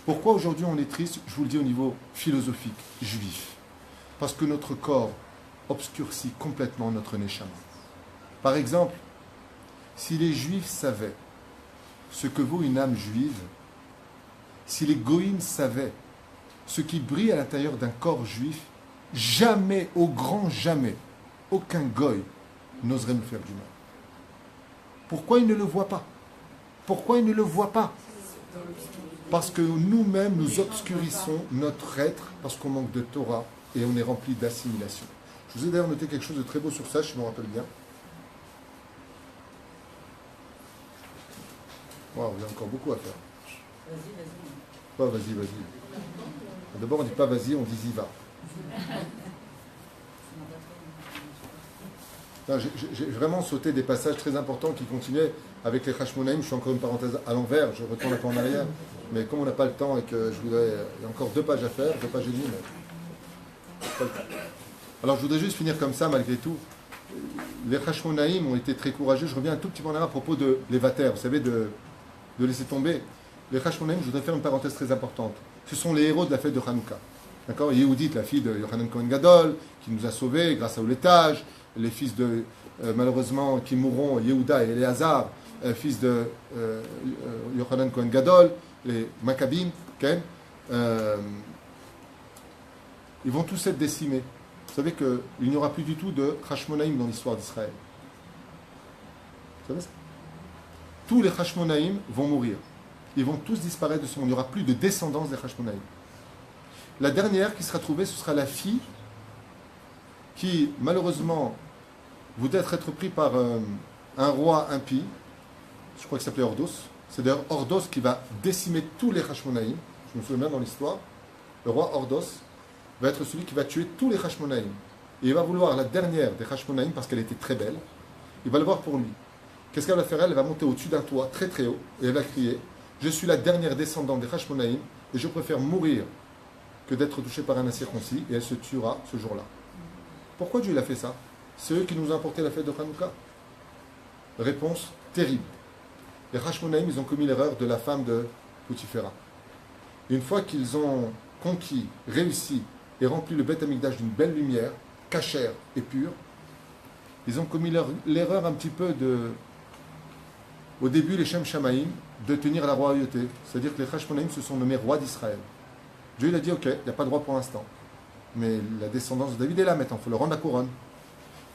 Pourquoi aujourd'hui on est triste? Je vous le dis au niveau philosophique, juif. Parce que notre corps obscurcit complètement notre neshama. Par exemple, si les juifs savaient ce que vaut une âme juive, si les goïms savaient ce qui brille à l'intérieur d'un corps juif, jamais, au grand jamais, aucun goy n'oserait nous faire du mal. Pourquoi ils ne le voient pas? Pourquoi ils ne le voient pas? Parce que nous-mêmes, nous obscurissons notre être, parce qu'on manque de Torah, et on est rempli d'assimilation. Je vous ai d'ailleurs noté quelque chose de très beau sur ça, je me rappelle bien. Waouh, il y a encore beaucoup à faire. Vas-y. Pas vas-y, vas-y. D'abord, on ne dit pas vas-y, on dit y va. J'ai vraiment sauté des passages très importants qui continuaient avec les Hashmonaïm. Je suis encore une parenthèse à l'envers, je retourne un peu en arrière. Mais comme on n'a pas le temps et que je voudrais. Il y a encore 2 pages à faire, 2 pages et demie. Mais... Alors je voudrais juste finir comme ça, malgré tout. Les Hashmonaïm ont été très courageux. Je reviens un tout petit peu en arrière à propos de l'Evater, vous savez, de laisser tomber. Les Hashmonaïm, je voudrais faire une parenthèse très importante. Ce sont les héros de la fête de Hanouka. D'accord? Yehudit, la fille de Yochanan Cohen Gadol, qui nous a sauvés grâce au laitage. Les fils de, malheureusement, qui mourront, Yehuda et Eleazar, fils de Yochanan Cohen Gadol, les Maccabim, okay? Ils vont tous être décimés. Vous savez qu'il n'y aura plus du tout de Hashmonaïm dans l'histoire d'Israël. Vous savez ça? Tous les Hashmonaïm vont mourir. Ils vont tous disparaître de ce monde. Il n'y aura plus de descendance des Hashmonaïm. La dernière qui sera trouvée, ce sera la fille qui, malheureusement, voudrait être pris par un roi impie. Je crois qu'il s'appelait Ordos. C'est d'ailleurs Ordos qui va décimer tous les Hashmonaïm. Je me souviens bien dans l'histoire. Le roi Ordos va être celui qui va tuer tous les Hashmonaïm. Et il va vouloir la dernière des Hashmonaïm parce qu'elle était très belle. Il va le voir pour lui. Qu'est-ce qu'elle va faire? Elle va monter au-dessus d'un toit très très haut et elle va crier: je suis la dernière descendante des Hashmonaïm et je préfère mourir que d'être touché par un incirconcis, et elle se tuera ce jour-là. Pourquoi Dieu a fait ça? C'est eux qui nous ont apporté la fête de Hanouka. Réponse terrible. Les Hashmonaïm, ils ont commis l'erreur de la femme de Poutifera. Une fois qu'ils ont conquis, réussi et rempli le Beth Amikdash d'une belle lumière, cachère et pure, Ils ont commis l'erreur un petit peu de, au début, les Shem Shamaïm, de tenir la royauté. C'est-à-dire que les Hashmonaïm se sont nommés rois d'Israël. Dieu il a dit, ok, il n'y a pas de roi pour l'instant. Mais la descendance de David est là maintenant, il faut leur rendre la couronne.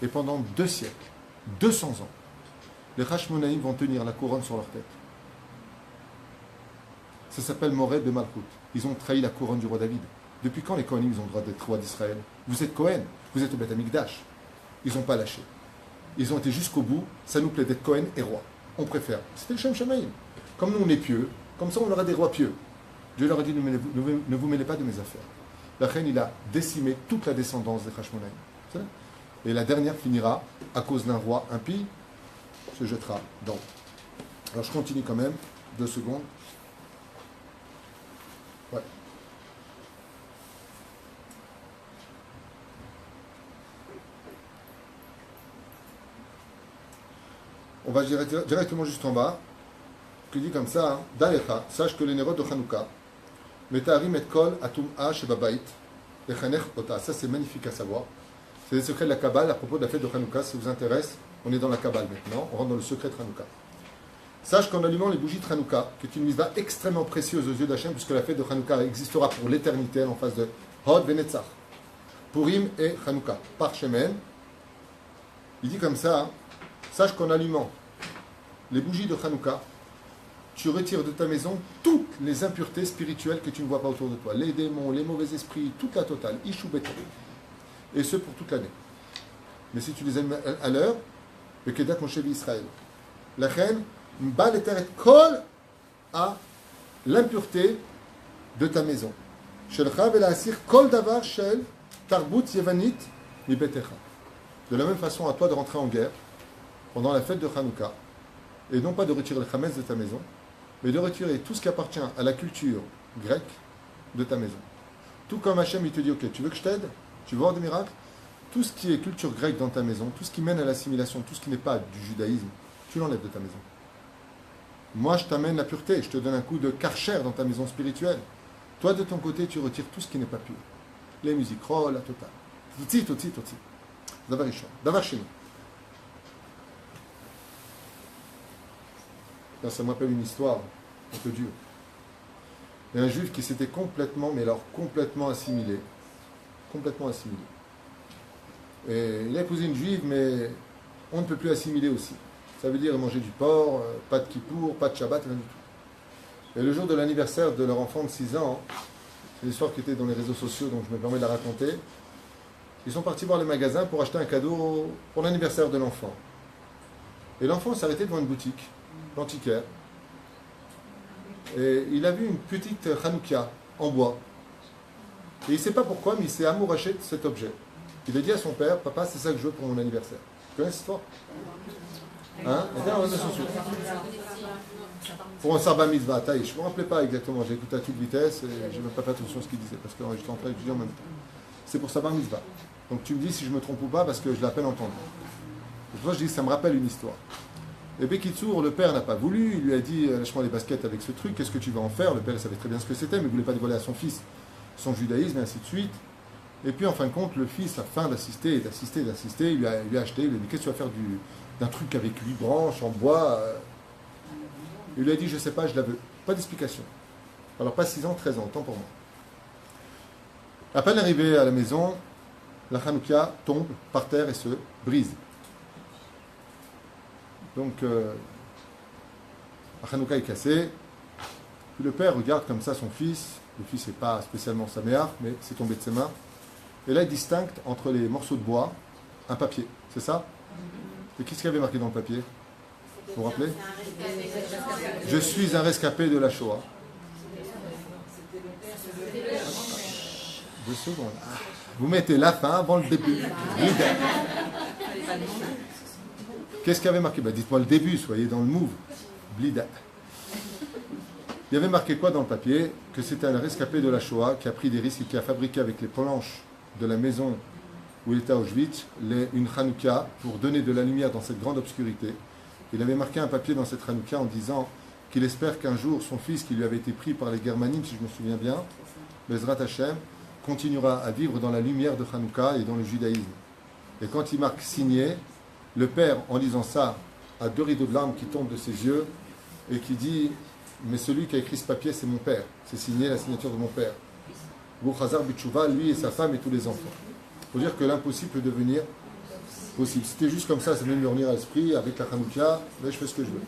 Et pendant 2 siècles, 200 ans, les Hashmonaïm vont tenir la couronne sur leur tête. Ça s'appelle Mored de Malchut. Ils ont trahi la couronne du roi David. Depuis quand les Kohanim ont le droit d'être rois d'Israël? Vous êtes Kohen, vous êtes au Beth Amikdash. Ils n'ont pas lâché. Ils ont été jusqu'au bout. Ça nous plaît d'être Kohen et roi. On préfère. C'était le Shem Shamaïm. Comme nous on est pieux, comme ça on aura des rois pieux. Dieu leur a dit ne vous mêlez pas de mes affaires. La reine, il a décimé toute la descendance des Hashmonaïm. Et la dernière finira, à cause d'un roi impie, se jettera dans l'eau. Alors je continue quand même, 2 secondes. Ouais. On va directement juste en bas, qui dit comme ça, hein, Dalecha, sache que les nérodes de Hanouka, Metaharim et Kol Atum'a Shebabait, Lechanech Ota, ça c'est magnifique à savoir. C'est les secrets de la Kabbale à propos de la fête de Hanouka. Si ça vous intéresse, on est dans la Kabbale maintenant, on rentre dans le secret de Hanouka. Sache qu'en allumant les bougies de Hanouka, qui est une mitzvah extrêmement précieuse aux yeux d'Hachem, puisque la fête de Hanouka existera pour l'éternité en face de Hod Venetzach, Purim et Hanouka, par Shemen, il dit comme ça, hein, sache qu'en allumant les bougies de Hanouka, tu retires de ta maison toutes les impuretés spirituelles que tu ne vois pas autour de toi. Les démons, les mauvais esprits, toute la totale, Ishou Beton. Et ce pour toute l'année. Mais si tu les aimes à l'heure, le Kedat Moshe Israël, la reine, Mbal et Teret Kol à l'impureté de ta maison. Shelcha vela asir Kol Davar Shel Tarbut Yevanit Mibetecha. De la même façon, à toi de rentrer en guerre pendant la fête de Hanouka, et non pas de retirer le Hametz de ta maison, mais de retirer tout ce qui appartient à la culture grecque de ta maison. Tout comme Hachem, il te dit, ok, tu veux que je t'aide? Tu veux voir des miracles? Tout ce qui est culture grecque dans ta maison, tout ce qui mène à l'assimilation, tout ce qui n'est pas du judaïsme, tu l'enlèves de ta maison. Moi, je t'amène la pureté, je te donne un coup de karcher dans ta maison spirituelle. Toi, de ton côté, tu retires tout ce qui n'est pas pur. Les musiques, oh, la totale. Totsi. Davar Rishon. Davar Sheni. Là, ça me rappelle une histoire un peu dure. Il y a un juif qui s'était complètement assimilé. Complètement assimilé. Et il a épousé une juive, mais on ne peut plus assimiler aussi. Ça veut dire manger du porc, pas de kippour, pas de Shabbat, rien du tout. Et le jour de l'anniversaire de leur enfant de 6 ans, c'est l'histoire qui était dans les réseaux sociaux, donc je me permets de la raconter, ils sont partis voir le magasin pour acheter un cadeau pour l'anniversaire de l'enfant. Et l'enfant s'est arrêté devant une boutique, l'antiquaire, et il a vu une petite Hanoukia en bois. Et il ne sait pas pourquoi, mais il s'est amouraché de cet objet. Il a dit à son père, papa, c'est ça que je veux pour mon anniversaire. Tu connais cette histoire? Hein? Pour un Sarba Mitzvah, je ne me rappelais pas exactement, j'ai écouté à toute vitesse et je n'ai même pas fait attention à ce qu'il disait, parce que j'étais en train d'étudier en même temps. C'est pour Sarba Mitzvah. Donc tu me dis si je me trompe ou pas, parce que je l'ai à peine entendu. C'est pour ça que je dis, ça me rappelle une histoire. Et Bekitsour, le père n'a pas voulu, il lui a dit, lâche-moi les baskets avec ce truc, qu'est-ce que tu vas en faire? Le père il savait très bien ce que c'était, mais il ne voulait pas dévoiler à son fils son judaïsme, et ainsi de suite. Et puis en fin de compte, le fils, à fin d'assister, il lui a acheté, il lui a dit, qu'est-ce que tu vas faire d'un truc avec 8 branches en bois? Il lui a dit, je ne sais pas, je la veux. Pas d'explication. Alors pas 6 ans, 13 ans, tant pour moi. À peine arrivé à la maison, la Hanoukia tombe par terre et se brise. Donc, la Hanouka est cassée. Puis le père regarde comme ça son fils. Le fils n'est pas spécialement sa mère, mais c'est tombé de ses mains. Et là, il distingue entre les morceaux de bois un papier. C'est ça? Et qu'est-ce qu'il y avait marqué dans le papier? Vous vous rappelez? Je suis un rescapé de la Shoah. 2 secondes. Vous mettez la fin avant le début. Qu'est-ce qu'il y avait marqué? Dites-moi le début, soyez dans le move. Blida. Il y avait marqué quoi dans le papier? Que c'était un rescapé de la Shoah qui a pris des risques et qui a fabriqué avec les planches de la maison où il était à Auschwitz une Hanouka pour donner de la lumière dans cette grande obscurité. Il avait marqué un papier dans cette Hanouka en disant qu'il espère qu'un jour son fils qui lui avait été pris par les Germanim, si je me souviens bien, Bezrat Hashem, continuera à vivre dans la lumière de Hanouka et dans le judaïsme. Et quand il marque signé, Le père, en lisant ça, a 2 rideaux de larmes qui tombent de ses yeux et qui dit, mais celui qui a écrit ce papier, c'est mon père. C'est signé la signature de mon père. Boukhazar Bitchouva, lui et sa femme et tous les enfants. Il faut dire que l'impossible peut devenir possible. Si c'était juste comme ça vient me revenir à l'esprit, avec la Hanouka, là je fais ce que je veux.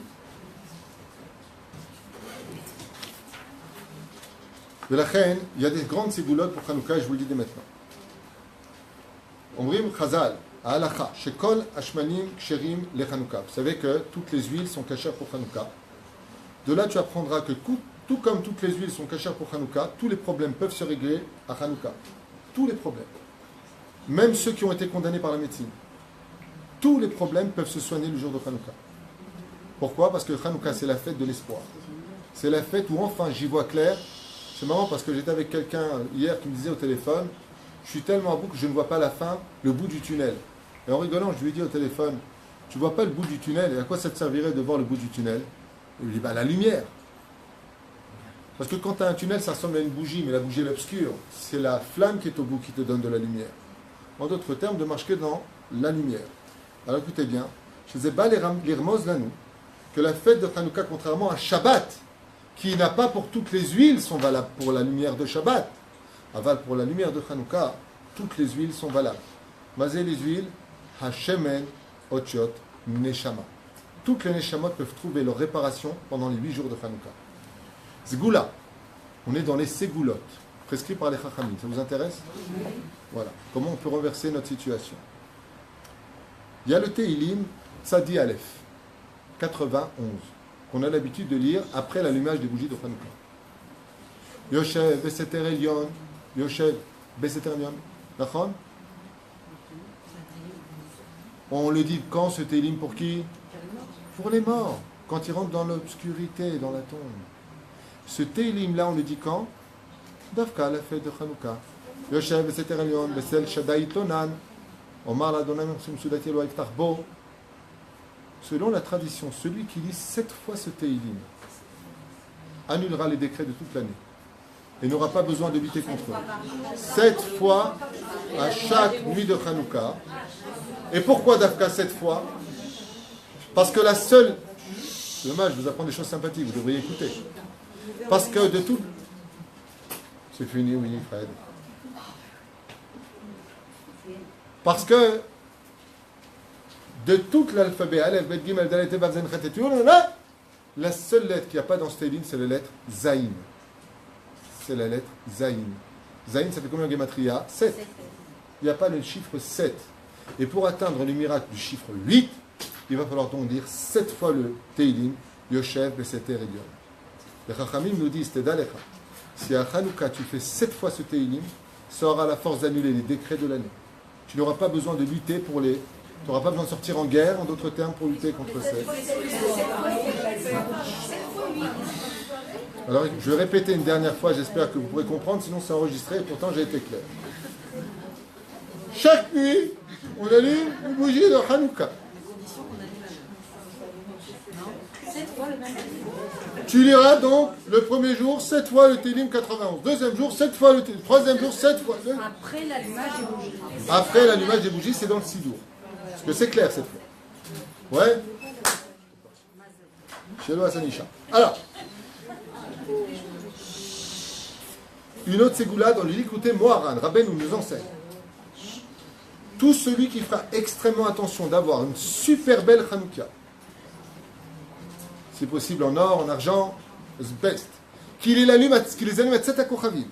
De la reine, il y a des grandes ségoulottes pour Hanouka, et je vous le dis dès maintenant. Omrim Chazal, à Halacha, Shekol Ashmanim Ksherim le Hanouka. Vous savez que toutes les huiles sont cachères pour Hanouka. De là, tu apprendras que tout comme toutes les huiles sont cachères pour Hanouka, tous les problèmes peuvent se régler à Hanouka. Tous les problèmes. Même ceux qui ont été condamnés par la médecine. Tous les problèmes peuvent se soigner le jour de Hanouka. Pourquoi? Parce que Hanouka, c'est la fête de l'espoir. C'est la fête où enfin j'y vois clair. C'est marrant parce que j'étais avec quelqu'un hier qui me disait au téléphone, je suis tellement à bout que je ne vois pas la fin, le bout du tunnel. Et en rigolant, je lui ai dit au téléphone, tu ne vois pas le bout du tunnel, et à quoi ça te servirait de voir le bout du tunnel? Il lui dit, la lumière. Parce que quand tu as un tunnel, ça ressemble à une bougie, mais la bougie est obscure. C'est la flamme qui est au bout qui te donne de la lumière. En d'autres termes, de marcher dans la lumière. Alors écoutez bien, je disais, l'irmoz lanou, que la fête de Hanouka, contrairement à Shabbat, qui n'a pas pour toutes les huiles, sont valables pour la lumière de Shabbat. Aval pour la lumière de Hanouka, toutes les huiles sont valables. Mazé les huiles, Hashemen, Otiot, Neshama. Toutes les Neshamot peuvent trouver leur réparation pendant les 8 jours de Hanouka. Zgoula, on est dans les ségoulottes, prescrits par les Chachamim. Ça vous intéresse? Voilà. Comment on peut renverser notre situation? Il y a le Teilim Tzadi Aleph, 91, qu'on a l'habitude de lire après l'allumage des bougies de Hanouka. Yoshev Beseter Elion, Yoshev Beseter Elion. D'accord? On le dit quand ce Teilim pour qui? Pour les morts, quand ils rentrent dans l'obscurité, dans la tombe. Ce Teilim là, on le dit quand? Davka, la fête de Hanouka. Yoshev Beseter Elion, Besel Shaddai Tonan, Omar Adonai Mersim Sudati Lo Iftar Bo. Selon la tradition, celui qui lit 7 fois ce Teilim annulera les décrets de toute l'année et n'aura pas besoin de lutter contre eux. 7 fois à chaque nuit de Hanouka. Et pourquoi Dafka 7 fois? Parce que la seule... C'est dommage, je vous apprends des choses sympathiques, vous devriez écouter. Parce que de tout... C'est fini, oui, Fred. Parce que de tout l'alphabet, Aleph, Bet, Gimel, Dalet, Vav, Zen, Chet, et Yud, la seule lettre qu'il n'y a pas dans ce Teilim, c'est la lettre Zayin. C'est la lettre Zayin. Zayin, ça fait combien en Gematria? 7. Il n'y a pas le chiffre 7. Et pour atteindre le miracle du chiffre 8, il va falloir donc dire 7 fois le Teilim, Yoshev, Beseter, Elion. Les Chachamim nous disent, Tedalecha, si à Hanouka tu fais 7 fois ce Teilim, ça aura la force d'annuler les décrets de l'année. Tu n'auras pas besoin de lutter pour les... Tu n'auras pas besoin de sortir en guerre, en d'autres termes, pour lutter contre ça. Alors, je vais répéter une dernière fois, j'espère que vous pourrez comprendre, sinon c'est enregistré, et pourtant j'ai été clair. Chaque nuit, on allume une bougie de Hanouka. Tu liras donc le premier jour 7 fois le Teilim 91, deuxième jour 7 fois le Teilim, troisième jour 7 fois. Après l'allumage des bougies. Après l'allumage des bougies, c'est dans le Sidour. Parce que c'est clair cette fois. Ouais. Chez le Hassanisha. Alors, une autre ségoula dans le Likutei Moharan, Rabbeinu nous enseigne. Tout celui qui fera extrêmement attention d'avoir une super belle Hanouka, c'est possible en or, en argent, c'est best, qu'il les allume à 7 akochavim,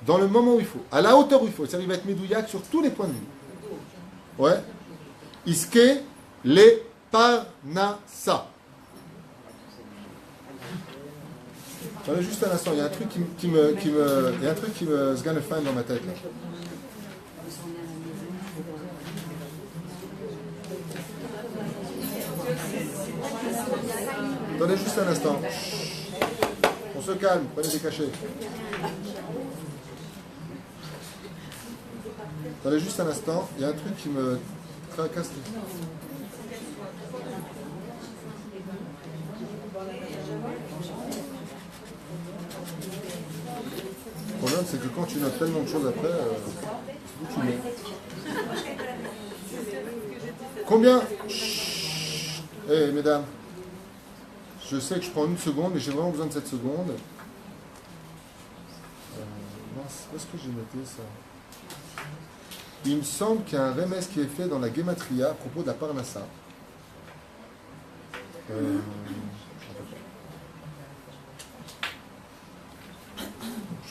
dans le moment où il faut, à la hauteur où il faut, c'est-à-dire il va être médouillac sur tous les points de vue. Ouais. Iske le parnassa. Attendez juste un instant, il y a un truc qui me sgane fin dans ma tête là. Attendez juste un instant. On se calme, prenez des cachets. Attendez juste un instant, il y a un truc qui me tracasse. Le problème, c'est que quand tu notes tellement de choses après, c'est où tu mets. Combien? Eh, mesdames, je sais que je prends une seconde, mais j'ai vraiment besoin de cette seconde. Mince, où est-ce que j'ai noté ça? Il me semble qu'il y a un remède qui est fait dans la Gematria à propos de la Parnassa. Je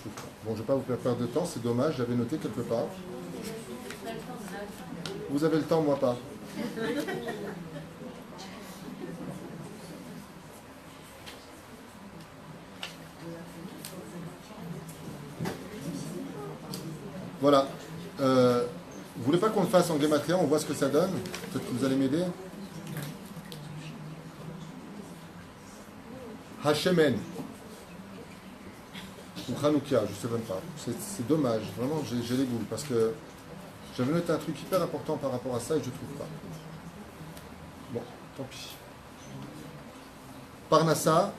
trouve pas. Bon, je ne vais pas vous faire perdre de temps, c'est dommage, j'avais noté quelque part. Vous avez le temps, moi pas. Voilà. Vous voulez pas qu'on le fasse en Gematria, on voit ce que ça donne? Peut-être que vous allez m'aider. Hashemen. Ou Hanoukia, je ne sais même pas. C'est dommage, vraiment, j'ai les boules, parce que j'avais noté un truc hyper important par rapport à ça et je ne trouve pas. Bon, tant pis. Parnassa.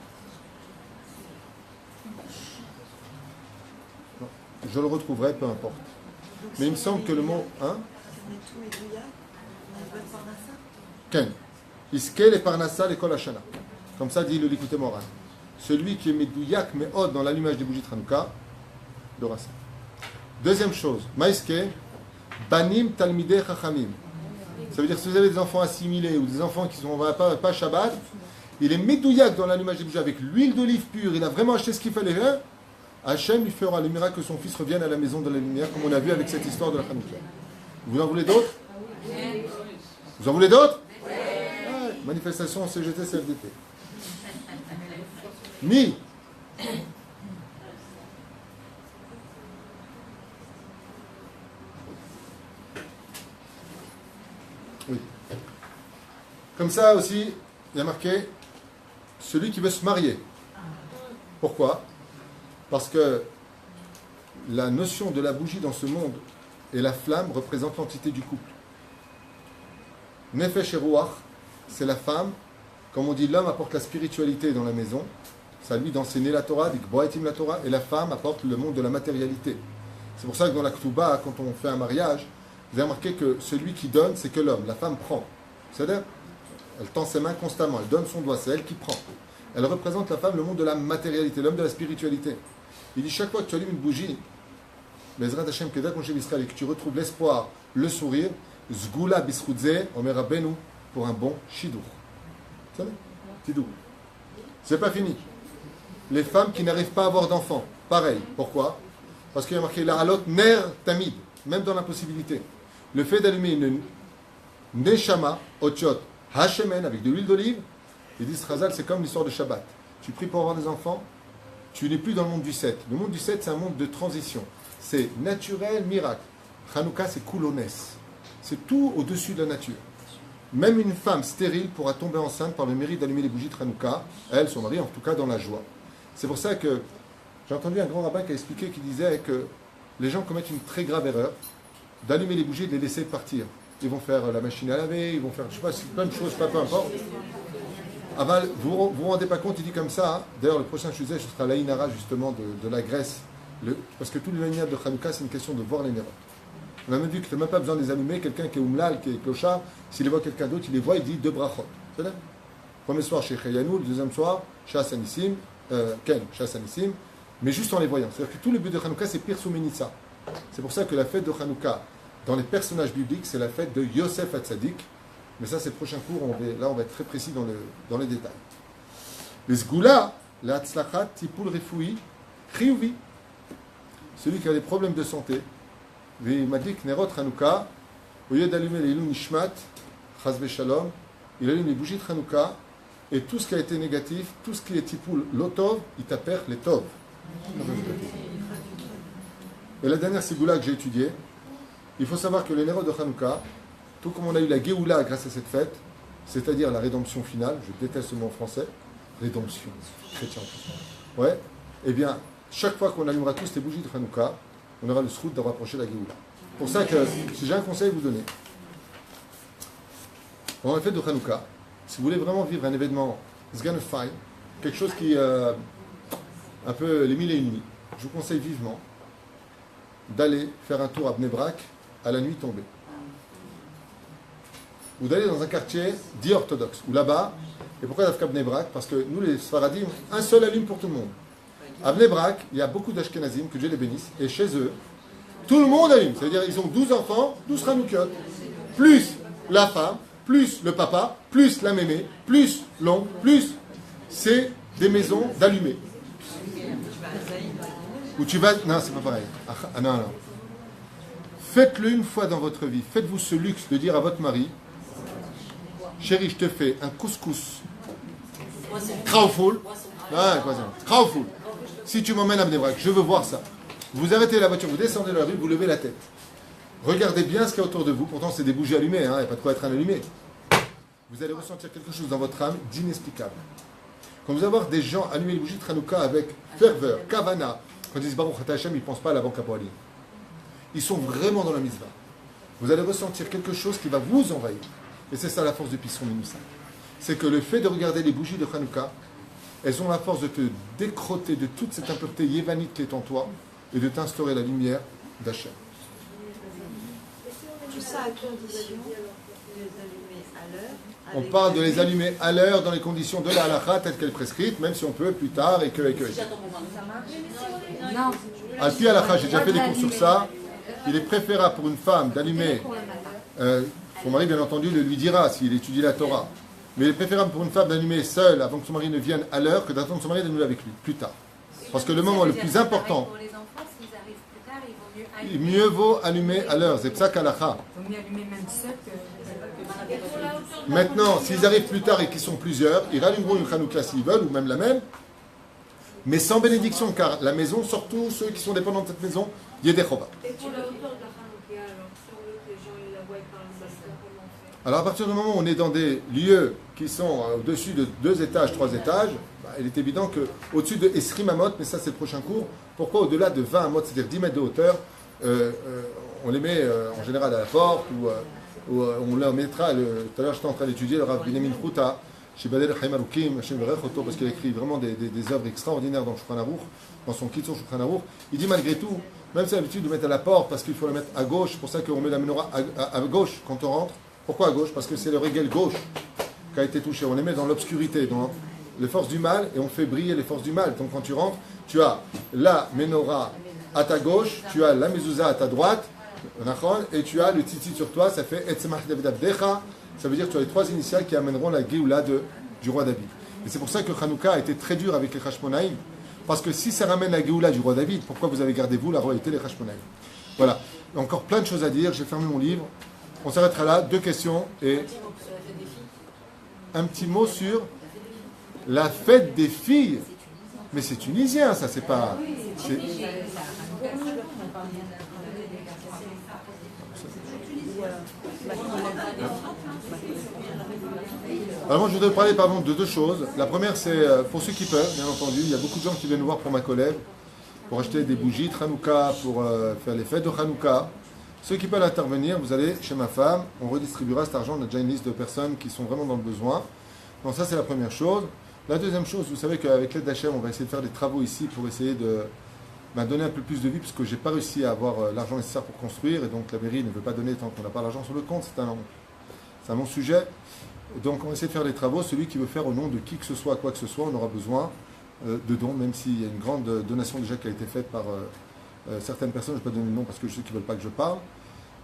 Non, je le retrouverai, peu importe. Mais il me semble que le mot... Hein? Ken. Iskel et Parnassa l'école Hashana. Comme ça dit le Likutei Moharan. Celui qui est Medouyak, Me'od dans l'allumage des bougies de Hanouka, de Rassa. Deuxième chose, Maïske, Banim Talmidei Chachamim. Ça veut dire que si vous avez des enfants assimilés ou des enfants qui ne sont pas Shabbat, il est Medouyak dans l'allumage des bougies avec l'huile d'olive pure, il a vraiment acheté ce qu'il fallait faire. Hachem lui fera le miracle que son fils revienne à la maison de la lumière, comme on a vu avec cette histoire de la Hanouka. Vous en voulez d'autres? Vous en voulez d'autres? Ouais. Manifestation en CGT, CFDT. Ni. Oui. Comme ça aussi, il y a marqué celui qui veut se marier. Pourquoi? Parce que la notion de la bougie dans ce monde et la flamme représente l'entité du couple. Nefesh et Ruach, c'est la femme. Comme on dit, l'homme apporte la spiritualité dans la maison. Ça lui d'enseigner la Torah, dit Boatim la Torah, et la femme apporte le monde de la matérialité. C'est pour ça que dans la Ketouba, quand on fait un mariage, vous avez remarqué que celui qui donne, c'est que l'homme. La femme prend. C'est-à-dire, elle tend ses mains constamment, elle donne son doigt, c'est elle qui prend. Elle représente la femme, le monde de la matérialité, l'homme de la spiritualité. Il dit chaque fois que tu allumes une bougie, Bezrat Hashem Kedah Konshel Israël, et que tu retrouves l'espoir, le sourire, Zgoula Bisroudze, Omer Rabbeinu, pour un bon shidour. Vous savez? Tidou. C'est pas fini. Les femmes qui n'arrivent pas à avoir d'enfants, pareil. Pourquoi? Parce qu'il y a marqué la halot ner tamid, même dans l'impossibilité. Le fait d'allumer une neshama, otchot, hashemen, avec de l'huile d'olive, ils disent Chazal, c'est comme l'histoire de Shabbat. Tu pries pour avoir des enfants, tu n'es plus dans le monde du 7. Le monde du 7, c'est un monde de transition. C'est naturel, miracle. Hanouka, c'est coulonès. C'est tout au-dessus de la nature. Même une femme stérile pourra tomber enceinte par le mérite d'allumer les bougies de Hanouka. Elle, son mari, en tout cas, dans la joie. C'est pour ça que j'ai entendu un grand rabbin qui a expliqué, qui disait que les gens commettent une très grave erreur d'allumer les bougies et de les laisser partir. Ils vont faire la machine à laver, ils vont faire, je sais pas, plein de choses, peu importe. Aval, vous vous rendez pas compte, il dit comme ça, hein. D'ailleurs le prochain sujet, ce sera l'Aïnara justement de la Grèce. Parce que tout le manière de Hanouka, c'est une question de voir les nérotes. On a même vu que tu n'as même pas besoin de les allumer, quelqu'un qui est Oumlal, qui est clochard, s'il voit quelqu'un d'autre, il les voit, il dit deux brachot. C'est là. Premier soir chez Chayanou, le deuxième soir, chez Hassanissim, Ken, chez Hassanissim, mais juste en les voyant. C'est-à-dire que tout le but de Hanouka, c'est Pirsou Menitsa. C'est pour ça que la fête de Hanouka, dans les personnages bibliques, c'est la fête de Yosef Hatzadik. Mais ça, c'est le prochain cours, on va être très précis dans les détails. Les Zgoula, la Hatzlachat, Tipul Refoui, Chiyuvi. Celui qui a des problèmes de santé, il m'a dit que Nerot Hanouka, au lieu d'allumer les Ilou Nishmat, Chazve Shalom, il allume les bougies de Hanouka, et tout ce qui a été négatif, tout ce qui est Tipul Lotov, il t'apère les Tov. Et la dernière Sigoula que j'ai étudiée, il faut savoir que les Nerot de Hanouka, tout comme on a eu la Géoula grâce à cette fête, c'est-à-dire la rédemption finale, je déteste ce mot en français, rédemption, chrétien. Ouais, eh bien, chaque fois qu'on allumera tous les bougies de Hanouka, on aura le srout de rapprocher la Géoula. C'est pour ça que, si j'ai un conseil à vous donner, pendant la fête de Hanouka, si vous voulez vraiment vivre un événement fine, quelque chose qui un peu les mille et une nuits, je vous conseille vivement d'aller faire un tour à Bnei Brak à la nuit tombée. ou d'aller dans un quartier dit orthodoxe, ou là-bas, et pourquoi Dafka Bnei Brak? Parce que nous, les Sfaradim, un seul allume pour tout le monde. À Bnei Brak, il y a beaucoup d'Ashkenazim, que Dieu les bénisse, et chez eux, tout le monde allume. C'est-à-dire ils ont 12 enfants, 12 Hanoukiot, plus la femme, plus le papa, plus la mémé, plus l'oncle, plus... C'est des maisons d'allumés. Où tu vas... Non, c'est pas pareil. Ah, non. Faites-le une fois dans votre vie. Faites-vous ce luxe de dire à votre mari, chérie, je te fais un couscous Krauful. Ah, quoi ça? Krauful. Si tu m'emmènes à Bnei Brak, je veux voir ça. Vous arrêtez la voiture, vous descendez de la rue, vous levez la tête. Regardez bien ce qu'il y a autour de vous. Pourtant, c'est des bougies allumées, il n'y a pas de quoi être allumé. Vous allez ressentir quelque chose dans votre âme d'inexplicable. Quand vous allez voir des gens allumer les bougies de Hanouka avec ferveur, kavana, quand ils disent Baruch Ata Hashem, ils ne pensent pas à la banque à Poalim. Ils sont vraiment dans la mitzvah. Vous allez ressentir quelque chose qui va vous envahir. Et c'est ça la force du Pisson Minoussa. C'est que le fait de regarder les bougies de Hanouka, elles ont la force de te décrotter de toute cette impureté yévanite qui est en toi et de t'instaurer la lumière d'Hachem. Tout ça à condition de les allumer à l'heure. On parle de les allumer à l'heure dans les conditions de la halakha telle qu'elle est prescrite, même si on peut plus tard et que. Non. Al-Pi halakha, j'ai déjà fait des cours sur ça. Il est préférable pour une femme d'allumer. Son mari, bien entendu, le lui dira s'il étudie la Torah. Mais il est préférable pour une femme d'allumer seule avant que son mari ne vienne à l'heure que d'attendre son mari d'allumer avec lui, plus tard. Parce que le moment le plus important. Pour les enfants, s'ils arrivent plus tard, ils vont Mieux vaut allumer à l'heure. C'est ça qu'halakha. Il vaut mieux allumer même seul que... Maintenant, s'ils arrivent plus tard et qu'ils sont plusieurs, ils rallumeront une Hanouka s'ils veulent, ou même la même, mais sans bénédiction, car la maison, surtout ceux qui sont dépendants de cette maison, Yedechova. Et pour la hauteur de la Hanouka, alors, si on veut que les gens ils la voient par le bassin, comment on fait? Alors à partir du moment où on est dans des lieux qui sont au-dessus de 2 étages, 3 étages, il est évident qu'au-dessus de Esrim Amot, mais ça c'est le prochain cours, pourquoi au-delà de 20 Amot, c'est-à-dire 10 mètres de hauteur, on les met en général à la porte, ou on leur mettra, tout à l'heure j'étais en train d'étudier le Rav Binyamin Chouta, chez Badel Chaim Arukim, Hashem Berech Oto, parce qu'il écrit vraiment des œuvres extraordinaires dans Shulchan Aruch, dans son Kitzur Shulchan Aruch. Il dit malgré tout, même si c'est l'habitude de mettre à la porte, parce qu'il faut la mettre à gauche, c'est pour ça qu'on met la menorah à gauche quand on rentre. Pourquoi à gauche? Parce que c'est le régel gauche qui a été touché. On les met dans l'obscurité, dans les forces du mal, et on fait briller les forces du mal. Donc quand tu rentres, tu as la menorah à ta gauche, tu as la mezouza à ta droite, et tu as le tzitzit sur toi, ça fait Etzemach David Abdecha, ça veut dire que tu as les 3 initiales qui amèneront la Géoula du roi David. Et c'est pour ça que Hanouka a été très dur avec les Hashmonaïm, parce que si ça ramène la Géoula du roi David, pourquoi vous avez gardé vous la royauté des Hashmonaïm? Voilà, encore plein de choses à dire, j'ai fermé mon livre, on s'arrêtera là, 2 questions et un petit mot sur la fête des filles. Mais c'est tunisien, ça, c'est pas... Alors moi je voudrais parler de 2 choses. La première c'est pour ceux qui peuvent, bien entendu, il y a beaucoup de gens qui viennent nous voir pour ma collègue, pour acheter des bougies de Hanouka, pour faire les fêtes de Hanouka. Ceux qui peuvent intervenir, vous allez chez ma femme, on redistribuera cet argent, on a déjà une liste de personnes qui sont vraiment dans le besoin. Donc ça c'est la première chose. La deuxième chose, vous savez qu'avec l'aide d'Hachem, on va essayer de faire des travaux ici pour essayer de donner un peu plus de vie, puisque je n'ai pas réussi à avoir l'argent nécessaire pour construire, et donc la mairie ne veut pas donner tant qu'on n'a pas l'argent sur le compte, c'est un long sujet. Donc on va essayer de faire les travaux. Celui qui veut faire au nom de qui que ce soit, quoi que ce soit, on aura besoin de dons, même s'il y a une grande donation déjà qui a été faite par certaines personnes. Je ne vais pas donner le nom parce que je sais qu'ils ne veulent pas que je parle.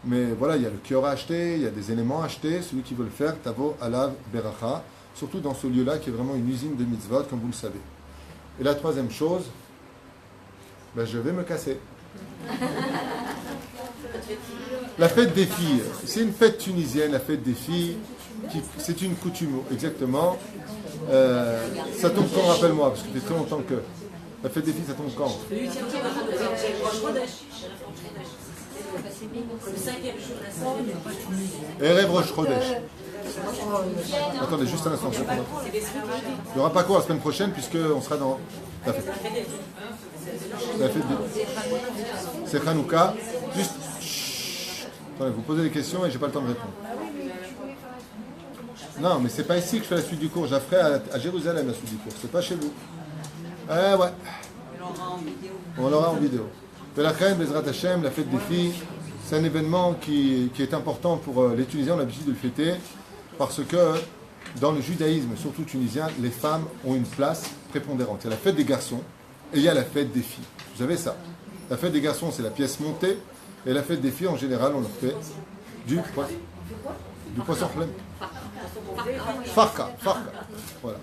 Mais voilà, il y a le kior à acheter, il y a des éléments à acheter. Celui qui veut le faire, Tavo, Alav, Beracha, surtout dans ce lieu-là qui est vraiment une usine de mitzvot, comme vous le savez. Et la troisième chose, je vais me casser. La fête des filles, c'est une fête tunisienne, la fête des filles, c'est une coutume, exactement. Ça tombe quand, rappelle-moi, parce que ça fait très longtemps que... La fête des filles, ça tombe quand? Erev Rosh Chodesh. Attendez, juste un instant. Il n'y aura pas quoi la semaine prochaine, puisqu'on sera dans la fête. La fête des... C'est Hanouka. Juste... Attendez, vous posez des questions et j'ai pas le temps de répondre. Non, mais c'est pas ici que je fais la suite du cours. Je la ferai à Jérusalem, la suite du cours. C'est pas chez vous. Ouais. On l'aura en vidéo. Belachem, Bezrat Hashem, la fête des filles, c'est un événement qui est important pour les Tunisiens. On a l'habitude de le fêter. Parce que dans le judaïsme, surtout tunisien, les femmes ont une place prépondérante. Il y a la fête des garçons et il y a la fête des filles. Vous savez ça? La fête des garçons, c'est la pièce montée. Et la fête des filles, en général, on leur fait du poisson plein. Farka. Voilà.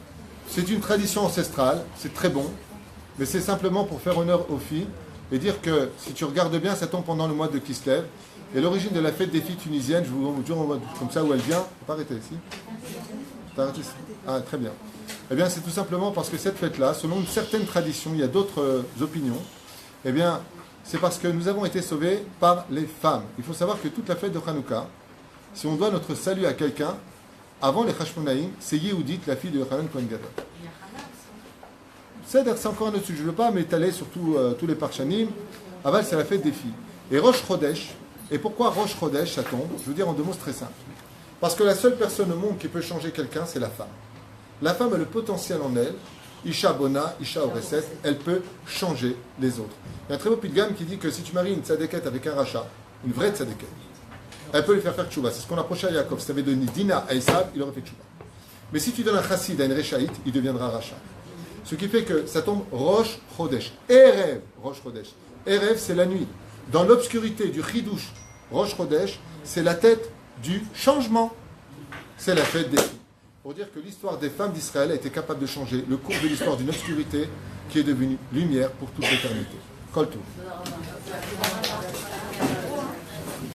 C'est une tradition ancestrale, c'est très bon. Mais c'est simplement pour faire honneur aux filles et dire que si tu regardes bien, ça tombe pendant le mois de Kislev. Et l'origine de la fête des filles tunisiennes, je vous dire comme ça où elle vient. Faut pas arrêter ici. T'as arrêté ici? Ah, très bien. Eh bien, c'est tout simplement parce que cette fête-là, selon une certaine tradition, il y a d'autres opinions, eh bien, c'est parce que nous avons été sauvés par les femmes. Il faut savoir que toute la fête de Hanouka, si on doit notre salut à quelqu'un, avant les Hashmonaïm, c'est Yehudit, la fille de Yochanan Kohen Gadol. C'est encore un autre sujet. Je ne veux pas m'étaler sur tous les parchanim. Aval, c'est la fête des filles. Et Rosh Chodesh, et pourquoi Rosh Chodesh, ça tombe? Je veux dire en deux mots, c'est très simple. Parce que la seule personne au monde qui peut changer quelqu'un, c'est la femme. La femme a le potentiel en elle, Isha Bona, Isha Oreset, elle peut changer les autres. Il y a un très beau pidgam qui dit que si tu maries une tzadékette avec un rachat, une vraie tzadékette, elle peut lui faire tchouva. C'est ce qu'on approchait à Yaakov. Si tu avais donné Dina à Esav, il aurait fait tchouva. Mais si tu donnes un chassid à une réchaïte, il deviendra rachat. Ce qui fait que ça tombe Rosh Chodesh. Erev, Rosh Chodesh. Erev, c'est la nuit. Dans l'obscurité du Chidouche, Rosh Chodesh, c'est la tête du changement. C'est la fête des filles. Pour dire que l'histoire des femmes d'Israël a été capable de changer le cours de l'histoire d'une obscurité qui est devenue lumière pour toute l'éternité. Kol tov.